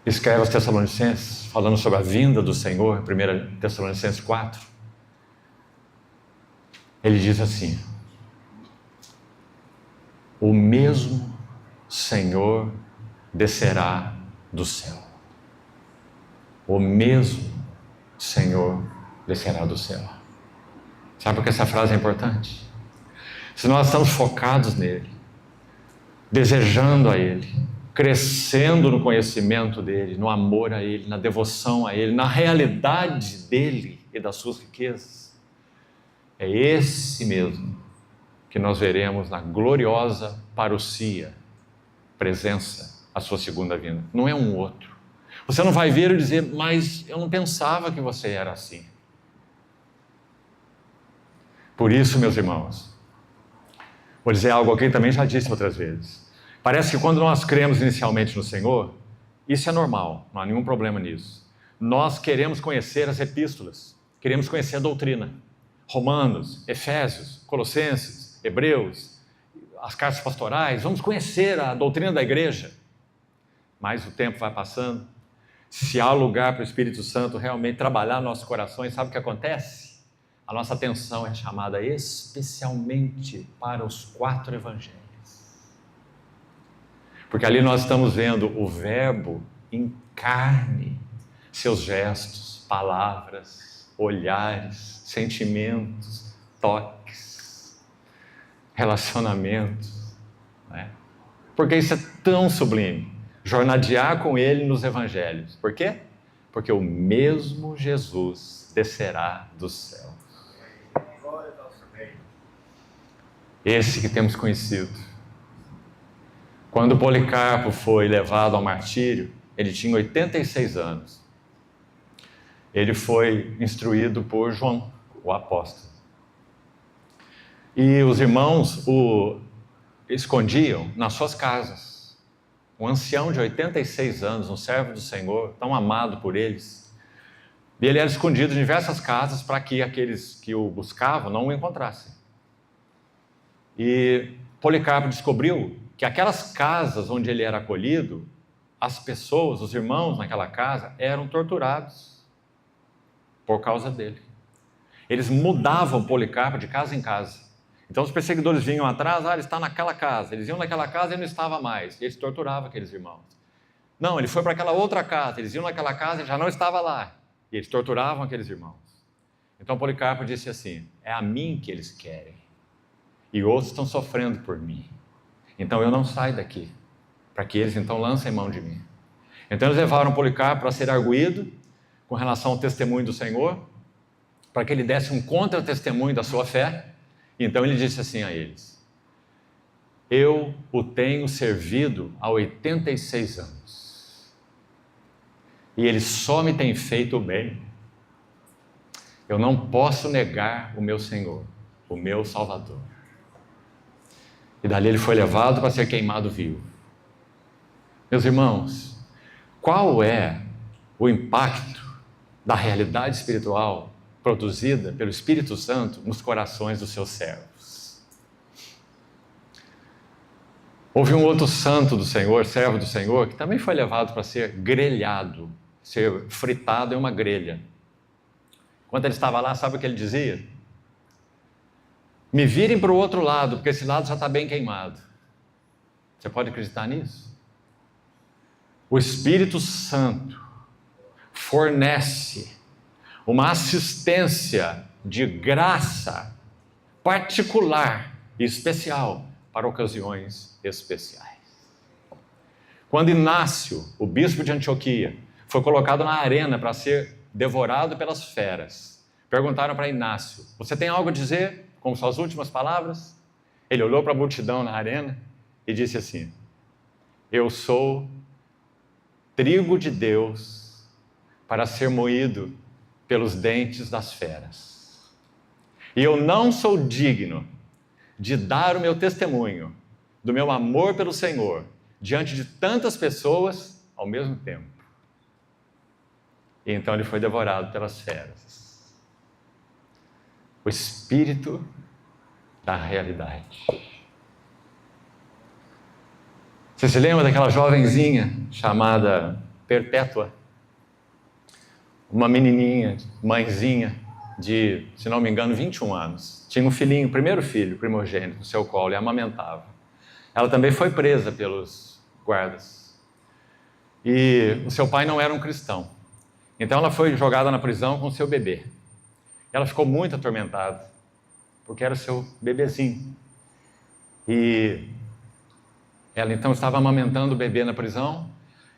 escreve aos Tessalonicenses, falando sobre a vinda do Senhor, 1 Tessalonicenses 4, ele diz assim, o mesmo Senhor descerá do céu. O mesmo Senhor descerá do céu. Sabe por que essa frase é importante? Se nós estamos focados nele, desejando a ele, crescendo no conhecimento dele, no amor a ele, na devoção a ele, na realidade dele e das suas riquezas, é esse mesmo que nós veremos na gloriosa parousia, presença, a sua segunda vinda. Não é um outro. Você não vai ver e dizer, mas eu não pensava que você era assim. Por isso, meus irmãos, vou dizer algo que eu também já disse outras vezes. Parece que quando nós cremos inicialmente no Senhor, isso é normal, não há nenhum problema nisso. Nós queremos conhecer as epístolas, queremos conhecer a doutrina. Romanos, Efésios, Colossenses, Hebreus, as cartas pastorais, vamos conhecer a doutrina da igreja. Mas o tempo vai passando, se há lugar para o Espírito Santo realmente trabalhar nos nossos corações, sabe o que acontece? A nossa atenção é chamada especialmente para os 4 evangelhos. Porque ali nós estamos vendo o Verbo em carne, seus gestos, palavras, olhares, sentimentos, toques, relacionamentos. Né? Porque isso é tão sublime. Jornadear com ele nos evangelhos. Por quê? Porque o mesmo Jesus descerá do céu. Esse que temos conhecido. Quando Policarpo foi levado ao martírio, ele tinha 86 anos. Ele foi instruído por João, o apóstolo. E os irmãos o escondiam nas suas casas. Um ancião de 86 anos, um servo do Senhor, tão amado por eles. E ele era escondido em diversas casas para que aqueles que o buscavam não o encontrassem. E Policarpo descobriu que aquelas casas onde ele era acolhido, as pessoas, os irmãos naquela casa, eram torturados por causa dele. Eles mudavam Policarpo de casa em casa. Então os perseguidores vinham atrás, ele está naquela casa. Eles iam naquela casa e ele não estava mais. E eles torturavam aqueles irmãos. Não, ele foi para aquela outra casa. Eles iam naquela casa e já não estava lá. E eles torturavam aqueles irmãos. Então Policarpo disse assim, é a mim que eles querem. E outros estão sofrendo por mim. Então eu não saio daqui. Para que eles então lancem mão de mim. Então eles levaram Policarpo para ser arguído com relação ao testemunho do Senhor, para que ele desse um contra-testemunho da sua fé. Então ele disse assim a eles, eu o tenho servido há 86 anos. e Ele só me tem feito o bem. Eu não posso negar o meu Senhor, o meu Salvador. E dali ele foi levado para ser queimado vivo. Meus irmãos, qual é o impacto da realidade espiritual produzida pelo Espírito Santo nos corações dos seus servos? Houve um outro santo do Senhor, servo do Senhor, que também foi levado para ser grelhado, ser fritado em uma grelha. Quando ele estava lá, sabe o que ele dizia? Me virem para o outro lado, porque esse lado já está bem queimado. Você pode acreditar nisso? O Espírito Santo fornece uma assistência de graça particular e especial para ocasiões especiais. Quando Inácio, o bispo de Antioquia, foi colocado na arena para ser devorado pelas feras, perguntaram para Inácio, você tem algo a dizer? Como suas últimas palavras? Ele olhou para a multidão na arena e disse assim, eu sou trigo de Deus para ser moído pelos dentes das feras. E eu não sou digno de dar o meu testemunho do meu amor pelo Senhor diante de tantas pessoas ao mesmo tempo. E então ele foi devorado pelas feras. O espírito da realidade. Você se lembra daquela jovenzinha chamada Perpétua? Uma menininha, mãezinha de, se não me engano, 21 anos. Tinha um filhinho, o primeiro filho, primogênito, no seu colo e amamentava. Ela também foi presa pelos guardas. E o seu pai não era um cristão. Então ela foi jogada na prisão com o seu bebê. Ela ficou muito atormentada, porque era o seu bebezinho. E ela então estava amamentando o bebê na prisão,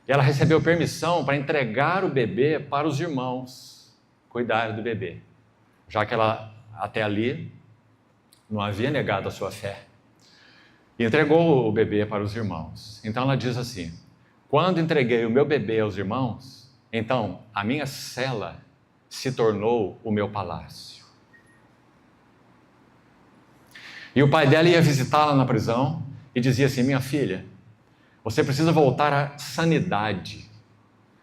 e ela recebeu permissão para entregar o bebê para os irmãos cuidarem do bebê, já que ela até ali não havia negado a sua fé. E entregou o bebê para os irmãos. Então ela diz assim, quando entreguei o meu bebê aos irmãos, então a minha cela se tornou o meu palácio. E o pai dela ia visitá-la na prisão e dizia assim, minha filha, você precisa voltar à sanidade.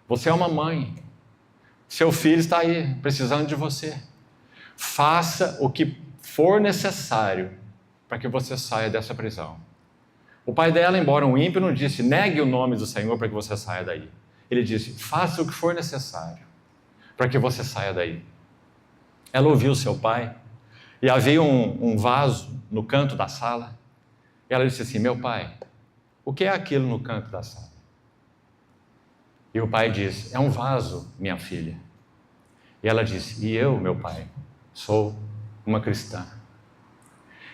Você é uma mãe. Seu filho está aí, precisando de você. Faça o que for necessário para que você saia dessa prisão. O pai dela, embora um ímpio, não disse, negue o nome do Senhor para que você saia daí. Ele disse, faça o que for necessário para que você saia daí. Ela ouviu seu pai, e havia um vaso no canto da sala, e ela disse assim, meu pai, o que é aquilo no canto da sala? E o pai disse, é um vaso, minha filha. E ela disse, e eu, meu pai, sou uma cristã.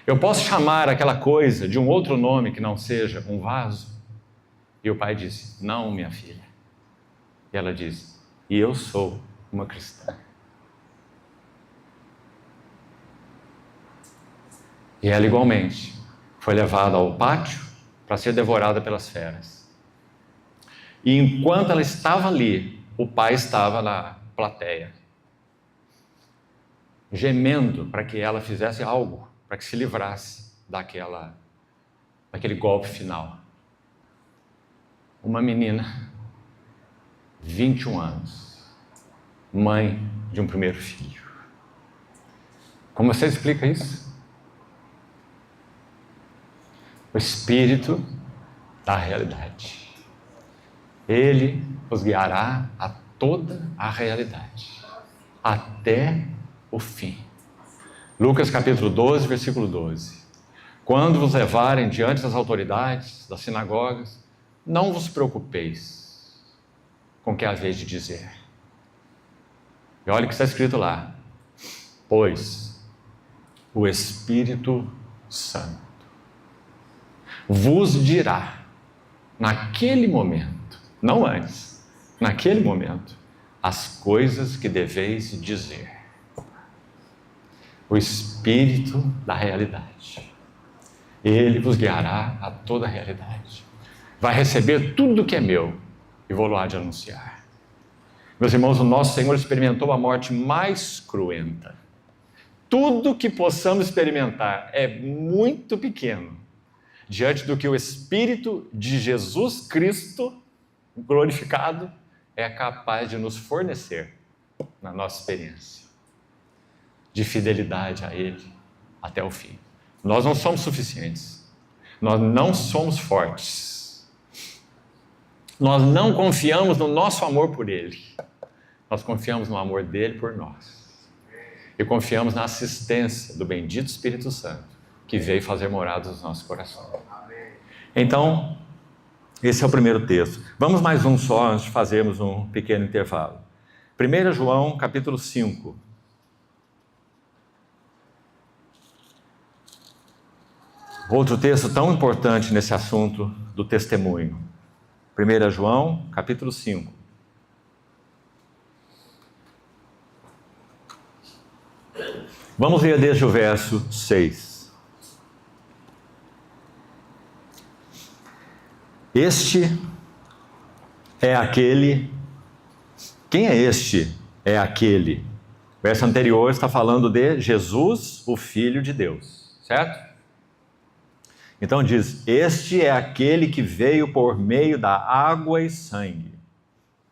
Eu posso chamar aquela coisa de um outro nome que não seja um vaso? E o pai disse, não, minha filha. E ela disse, e eu sou uma cristã. E ela igualmente foi levada ao pátio para ser devorada pelas feras. E enquanto ela estava ali, o pai estava na plateia, gemendo para que ela fizesse algo, para que se livrasse daquele golpe final. Uma menina, 21 anos, mãe de um primeiro filho. Como você explica isso? O Espírito da realidade. Ele os guiará a toda a realidade, até o fim. Lucas capítulo 12, versículo 12. Quando vos levarem diante das autoridades, das sinagogas, não vos preocupeis com o que haveis de dizer. E olha o que está escrito lá. Pois o Espírito Santo vos dirá, naquele momento, não antes, naquele momento, as coisas que deveis dizer. O Espírito da realidade. Ele vos guiará a toda a realidade. Vai receber tudo que é meu e vou lá de anunciar. Meus irmãos, o nosso Senhor experimentou a morte mais cruenta. Tudo que possamos experimentar é muito pequeno diante do que o Espírito de Jesus Cristo glorificado é capaz de nos fornecer na nossa experiência de fidelidade a Ele até o fim. Nós não somos suficientes, nós não somos fortes, nós não confiamos no nosso amor por Ele, nós confiamos no amor dele por nós e confiamos na assistência do bendito Espírito Santo que veio fazer morada nos nossos corações. Então, esse é o primeiro texto. Vamos mais um só antes de fazermos um pequeno intervalo. 1 João, capítulo 5. Outro texto tão importante nesse assunto do testemunho. 1 João, capítulo 5. Vamos ler desde o verso 6. Este é aquele... Quem é este? É aquele. O verso anterior está falando de Jesus, o Filho de Deus, certo? Então diz, este é aquele que veio por meio da água e sangue,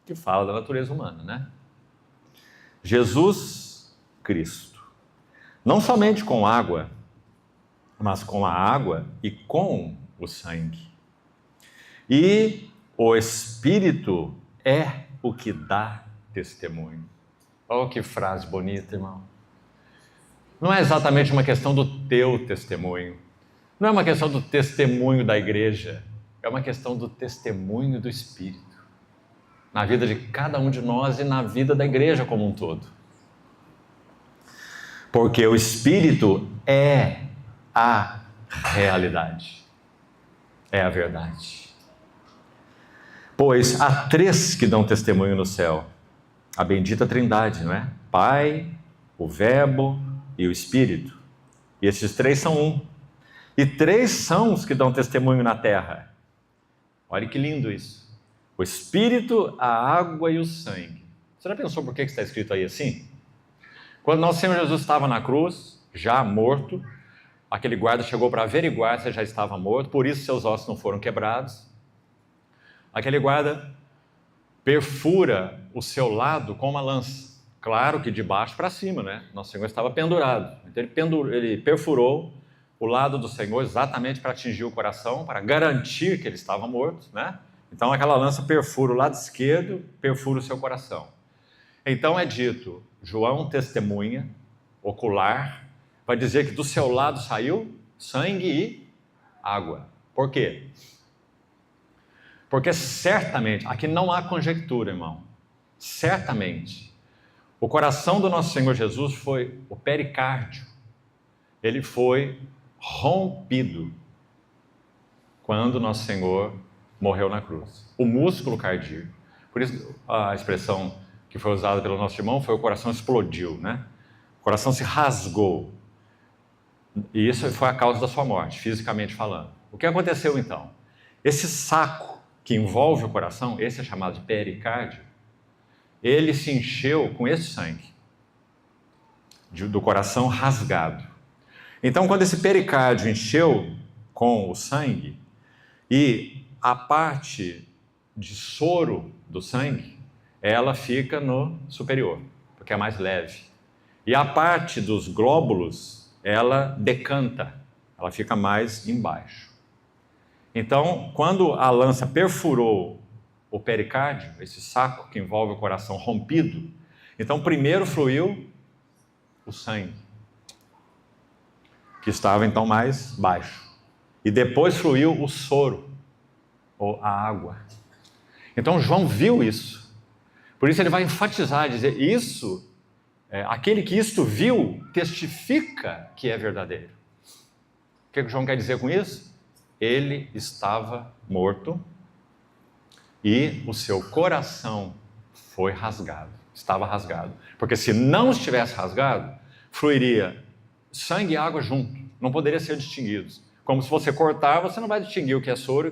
que fala da natureza humana, né? Jesus Cristo. Não somente com água, mas com a água e com o sangue. E o Espírito é o que dá testemunho. Olha que frase bonita, irmão. Não é exatamente uma questão do teu testemunho. Não é uma questão do testemunho da igreja. É uma questão do testemunho do Espírito. Na vida de cada um de nós e na vida da igreja como um todo. Porque o Espírito é a realidade. É a verdade. Pois há três que dão testemunho no céu. A bendita Trindade, não é? Pai, o Verbo e o Espírito. E esses três são um. E três são os que dão testemunho na terra. Olha que lindo isso. O Espírito, a água e o sangue. Você já pensou por que está escrito aí assim? Quando nosso Senhor Jesus estava na cruz, já morto, aquele guarda chegou para averiguar se já estava morto, por isso seus ossos não foram quebrados. Aquele guarda perfura o seu lado com uma lança. Claro que de baixo para cima, né? Nosso Senhor estava pendurado. Então ele perfurou o lado do Senhor exatamente para atingir o coração, para garantir que ele estava morto, né? Então aquela lança perfura o lado esquerdo, perfura o seu coração. Então é dito, João testemunha, ocular, vai dizer que do seu lado saiu sangue e água. Por quê? Porque certamente, aqui não há conjectura, irmão, certamente, o coração do nosso Senhor Jesus foi o pericárdio, ele foi rompido quando nosso Senhor morreu na cruz. O músculo cardíaco. Por isso a expressão que foi usada pelo nosso irmão foi o coração explodiu, né? O coração se rasgou. E isso foi a causa da sua morte, fisicamente falando. O que aconteceu então? Esse saco que envolve o coração, esse é chamado de pericárdio, ele se encheu com esse sangue do coração rasgado. Então, quando esse pericárdio encheu com o sangue e a parte de soro do sangue, ela fica no superior, porque é mais leve. E a parte dos glóbulos, ela decanta, ela fica mais embaixo. Então, quando a lança perfurou o pericárdio, esse saco que envolve o coração rompido, então primeiro fluiu o sangue, que estava então mais baixo. E depois fluiu o soro, ou a água. Então João viu isso. Por isso ele vai enfatizar, dizer, isso, aquele que isto viu, testifica que é verdadeiro. O que João quer dizer com isso? Ele estava morto e o seu coração foi rasgado, estava rasgado. Porque se não estivesse rasgado, fluiria sangue e água junto, não poderia ser distinguidos. Como se você cortar, você não vai distinguir o que é soro e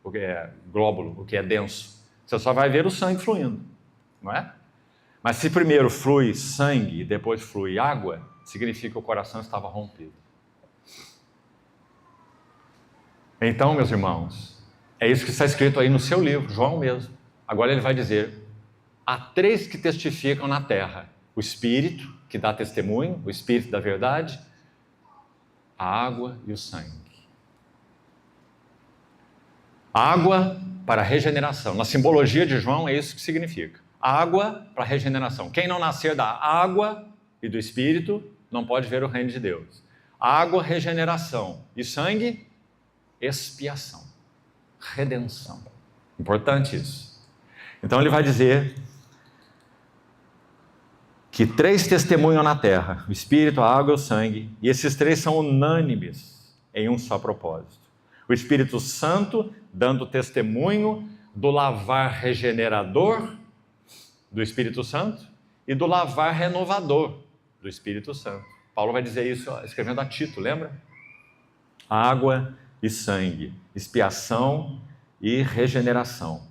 o que é glóbulo, o que é denso. Você só vai ver o sangue fluindo. não é? Mas se primeiro flui sangue e depois flui água, significa que o coração estava rompido. Então, meus irmãos, é isso que está escrito aí no seu livro, João mesmo. Agora ele vai dizer, há 3 que testificam na terra: o Espírito, que dá testemunho, o Espírito da verdade, a água e o sangue. Água para regeneração. Na simbologia de João é isso que significa. Água para regeneração. Quem não nascer da água e do Espírito não pode ver o reino de Deus. Água, regeneração. E sangue, expiação. Redenção. Importante isso. Então ele vai dizer que 3 testemunham na terra: o Espírito, a água e o sangue. E esses 3 são unânimes em um só propósito. O Espírito Santo dando testemunho do lavar regenerador do Espírito Santo e do lavar renovador do Espírito Santo. Paulo vai dizer isso escrevendo a Tito, lembra? Água e sangue, expiação e regeneração.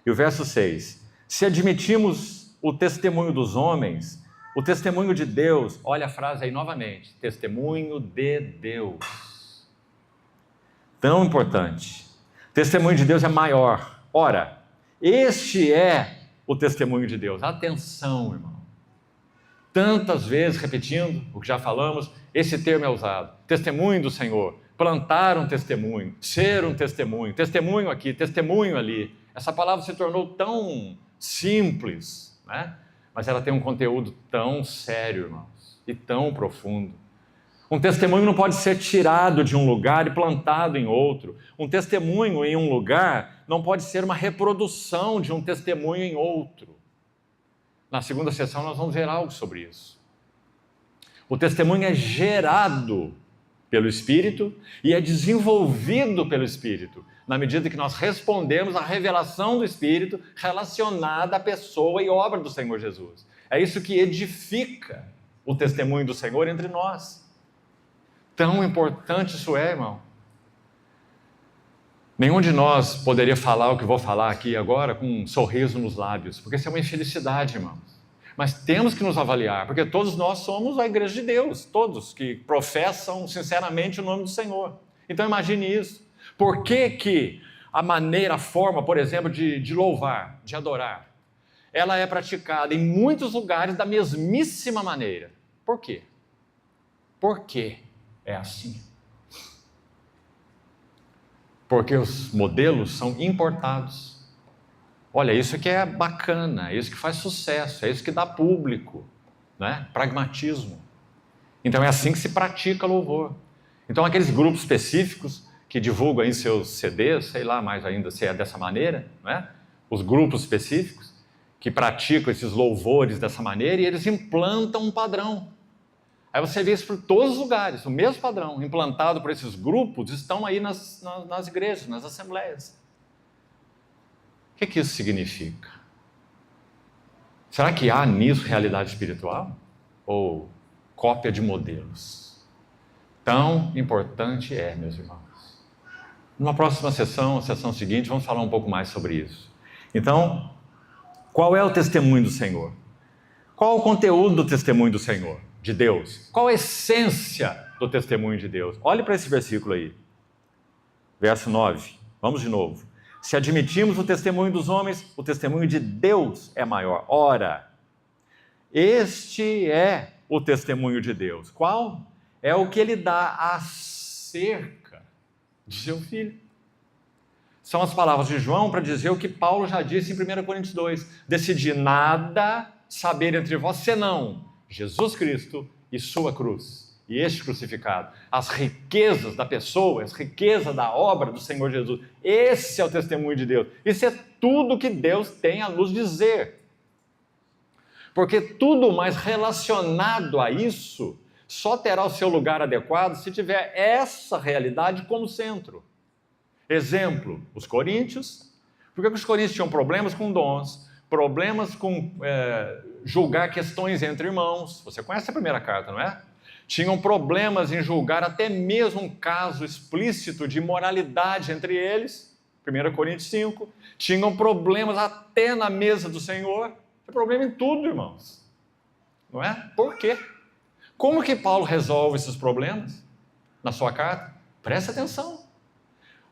E o verso 6: se admitimos o testemunho dos homens, o testemunho de Deus, olha a frase aí novamente, testemunho de Deus. Tão importante. O testemunho de Deus é maior. Ora, este é o testemunho de Deus. Atenção, irmão. Tantas vezes repetindo o que já falamos, esse termo é usado. Testemunho do Senhor. Plantar um testemunho. Ser um testemunho. Testemunho aqui, testemunho ali. Essa palavra se tornou tão simples, né? Mas ela tem um conteúdo tão sério, irmãos, e tão profundo. Um testemunho não pode ser tirado de um lugar e plantado em outro. Um testemunho em um lugar não pode ser uma reprodução de um testemunho em outro. Na segunda sessão nós vamos ver algo sobre isso. O testemunho é gerado pelo Espírito e é desenvolvido pelo Espírito, na medida que nós respondemos à revelação do Espírito relacionada à pessoa e obra do Senhor Jesus. É isso que edifica o testemunho do Senhor entre nós. Tão importante isso é, irmão. Nenhum de nós poderia falar o que vou falar aqui agora com um sorriso nos lábios, porque isso é uma infelicidade, irmãos. Mas temos que nos avaliar, porque todos nós somos a igreja de Deus, todos que professam sinceramente o nome do Senhor. Então imagine isso. Por que a maneira, a forma, por exemplo, de louvar, de adorar, ela é praticada em muitos lugares da mesmíssima maneira? Por quê? Por quê é assim? Porque os modelos são importados. Olha, isso que é bacana, é isso que faz sucesso, é isso que dá público, né? Pragmatismo. Então é assim que se pratica louvor. Então aqueles grupos específicos que divulgam aí seus CDs, sei lá mais ainda se é dessa maneira, né? Os grupos específicos que praticam esses louvores dessa maneira e eles implantam um padrão. Aí você vê isso por todos os lugares, o mesmo padrão implantado por esses grupos estão aí nas igrejas, nas assembleias. O que isso significa? Será que há nisso realidade espiritual? Ou cópia de modelos? Tão importante é, meus irmãos. Numa próxima sessão, a sessão seguinte, vamos falar um pouco mais sobre isso. Então, qual é o testemunho do Senhor? Qual o conteúdo do testemunho do Senhor? De Deus. Qual a essência do testemunho de Deus? Olhe para esse versículo aí. Verso 9. Vamos de novo. Se admitimos o testemunho dos homens, o testemunho de Deus é maior. Ora, este é o testemunho de Deus. Qual? É o que ele dá acerca de seu Filho. São as palavras de João para dizer o que Paulo já disse em 1 Coríntios 2. Decidi nada saber entre vós senão Jesus Cristo e sua cruz, e este crucificado. As riquezas da pessoa, as riquezas da obra do Senhor Jesus. Esse é o testemunho de Deus. Isso é tudo que Deus tem a nos dizer. Porque tudo mais relacionado a isso só terá o seu lugar adequado se tiver essa realidade como centro. Exemplo, os coríntios. Por que os coríntios tinham problemas com dons? Problemas com julgar questões entre irmãos. Você conhece a primeira carta, não é? Tinham problemas em julgar até mesmo um caso explícito de imoralidade entre eles. 1 Coríntios 5. Tinham problemas até na mesa do Senhor. Tem problema em tudo, irmãos. Não é? Por quê? Como que Paulo resolve esses problemas na sua carta? Presta atenção.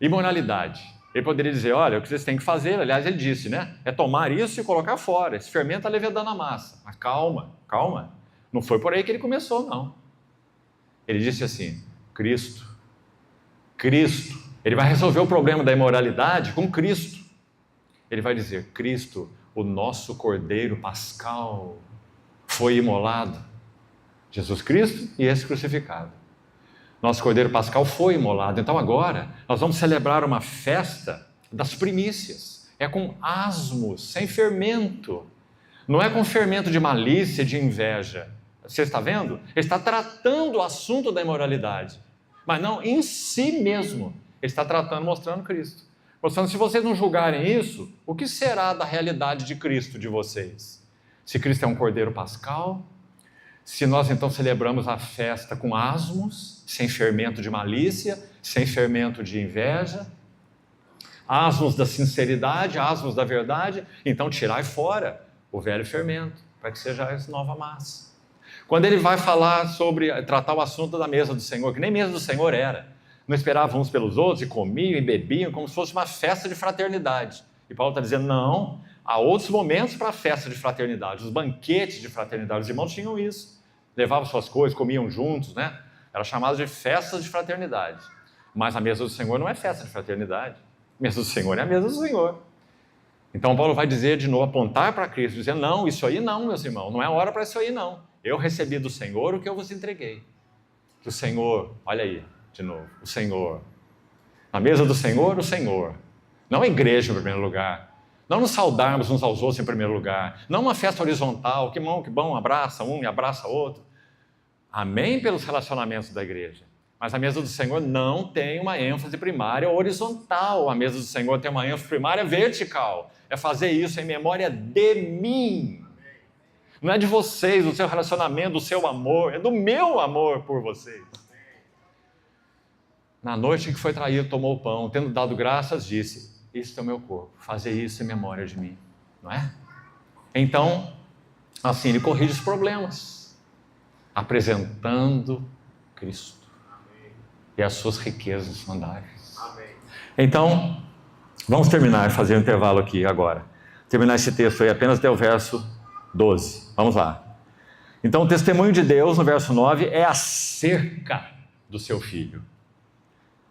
Imoralidade. Ele poderia dizer, olha, o que vocês têm que fazer, aliás, ele disse, né? É tomar isso e colocar fora. Esse fermento está levedando a massa. Mas calma, calma. Não foi por aí que ele começou, não. Ele disse assim, Cristo. Ele vai resolver o problema da imoralidade com Cristo. Ele vai dizer, Cristo, o nosso Cordeiro Pascal, foi imolado. Jesus Cristo e esse crucificado. Nosso Cordeiro Pascal foi imolado. Então agora nós vamos celebrar uma festa das primícias. É com asmos, sem fermento. Não é com fermento de malícia, de inveja. Você está vendo? Ele está tratando o assunto da imoralidade. Mas não em si mesmo. Ele está tratando, mostrando Cristo. Mostrando, se vocês não julgarem isso, o que será da realidade de Cristo de vocês? Se Cristo é um Cordeiro Pascal, se nós então celebramos a festa com asmos, sem fermento de malícia, sem fermento de inveja, asmos da sinceridade, asmos da verdade, então tirai fora o velho fermento, para que sejais nova massa. Quando ele vai falar tratar o assunto da mesa do Senhor, que nem mesa do Senhor era, não esperavam uns pelos outros e comiam e bebiam como se fosse uma festa de fraternidade. E Paulo está dizendo, não, há outros momentos para a festa de fraternidade, os banquetes de fraternidade, os irmãos tinham isso, levavam suas coisas, comiam juntos, né? Era chamado de festas de fraternidade. Mas a mesa do Senhor não é festa de fraternidade, a mesa do Senhor é a mesa do Senhor. Então Paulo vai dizer de novo, apontar para Cristo, dizer, não, isso aí não, meus irmãos, não é hora para isso aí não. Eu recebi do Senhor o que eu vos entreguei. Que o Senhor, olha aí, de novo, o Senhor. Na mesa do Senhor, o Senhor. Não a igreja em primeiro lugar. Não nos saudarmos uns aos outros em primeiro lugar. Não uma festa horizontal, que bom, abraça um e abraça outro. Amém pelos relacionamentos da igreja. Mas a mesa do Senhor não tem uma ênfase primária horizontal. A mesa do Senhor tem uma ênfase primária vertical. É fazer isso em memória de mim. Não é de vocês, do seu relacionamento, do seu amor. É do meu amor por vocês. Na noite em que foi traído, tomou o pão, tendo dado graças, disse, este é o meu corpo, fazer isso em memória de mim. Não é? Então, assim ele corrige os problemas, apresentando Cristo e as suas riquezas vandáveis. Então, vamos terminar, fazer um intervalo aqui agora. Terminar esse texto aí apenas até o verso 12. Vamos lá. Então, o testemunho de Deus, no verso 9, é acerca do seu Filho.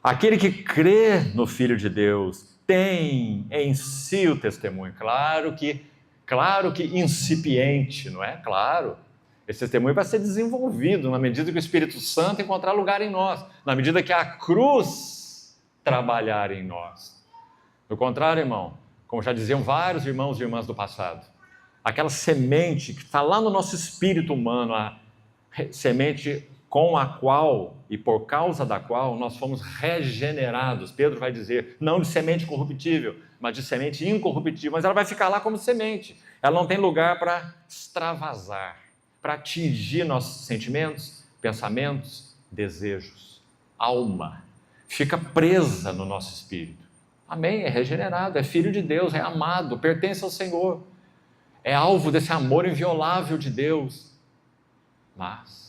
Aquele que crê no Filho de Deus tem em si o testemunho. Claro que incipiente, não é? Claro. Esse testemunho vai ser desenvolvido na medida que o Espírito Santo encontrar lugar em nós, na medida que a cruz trabalhar em nós. Do contrário, irmão, como já diziam vários irmãos e irmãs do passado, aquela semente que está lá no nosso espírito humano, a semente com a qual e por causa da qual nós fomos regenerados. Pedro vai dizer, não de semente corruptível, mas de semente incorruptível, mas ela vai ficar lá como semente. Ela não tem lugar para extravasar, para atingir nossos sentimentos, pensamentos, desejos, alma. Fica presa no nosso espírito. Amém? É regenerado, é filho de Deus, é amado, pertence ao Senhor. É alvo desse amor inviolável de Deus. Mas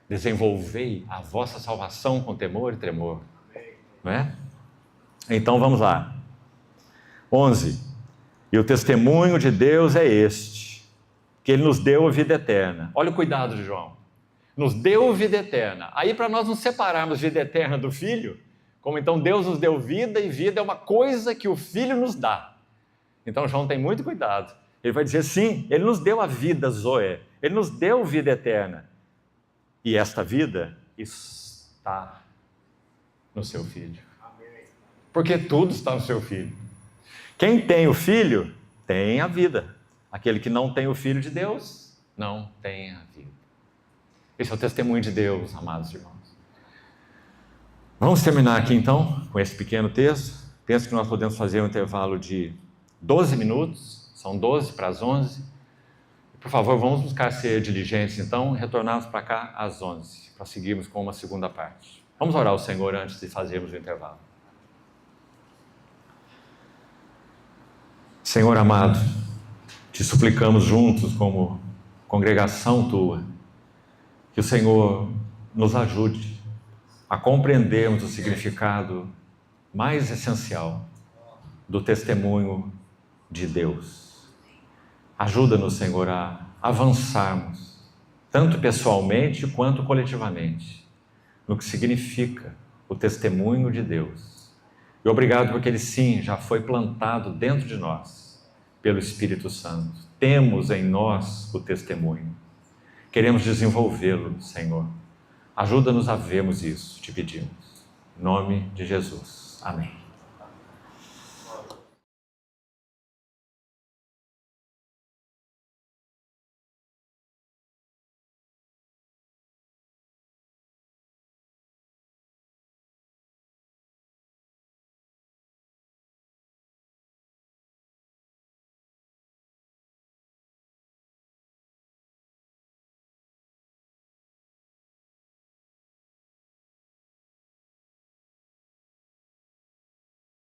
desenvolvei a vossa salvação com temor e tremor. Não é? Então vamos lá. 11. E o testemunho de Deus é este, que Ele nos deu a vida eterna. Olha o cuidado de João. Nos deu vida eterna. Aí para nós não separarmos vida eterna do Filho, como então Deus nos deu vida, e vida é uma coisa que o Filho nos dá. Então João tem muito cuidado. Ele vai dizer, sim, Ele nos deu a vida Zoé. Ele nos deu vida eterna. E esta vida está no seu Filho. Porque tudo está no seu Filho. Quem tem o Filho, tem a vida. Aquele que não tem o Filho de Deus, não tem a vida. Esse é o testemunho de Deus, amados irmãos. Vamos terminar aqui então, com esse pequeno texto. Penso que nós podemos fazer um intervalo de 12 minutos. São 12 para as 11. Por favor, vamos buscar ser diligentes, então, e retornarmos para cá às 11, para seguirmos com uma segunda parte. Vamos orar ao Senhor antes de fazermos o intervalo. Senhor amado, Te suplicamos juntos, como congregação tua, que o Senhor nos ajude a compreendermos o significado mais essencial do testemunho de Deus. Ajuda-nos, Senhor, a avançarmos, tanto pessoalmente quanto coletivamente, no que significa o testemunho de Deus. E obrigado porque ele sim já foi plantado dentro de nós pelo Espírito Santo. Temos em nós o testemunho. Queremos desenvolvê-lo, Senhor. Ajuda-nos a vermos isso, te pedimos. Em nome de Jesus. Amém.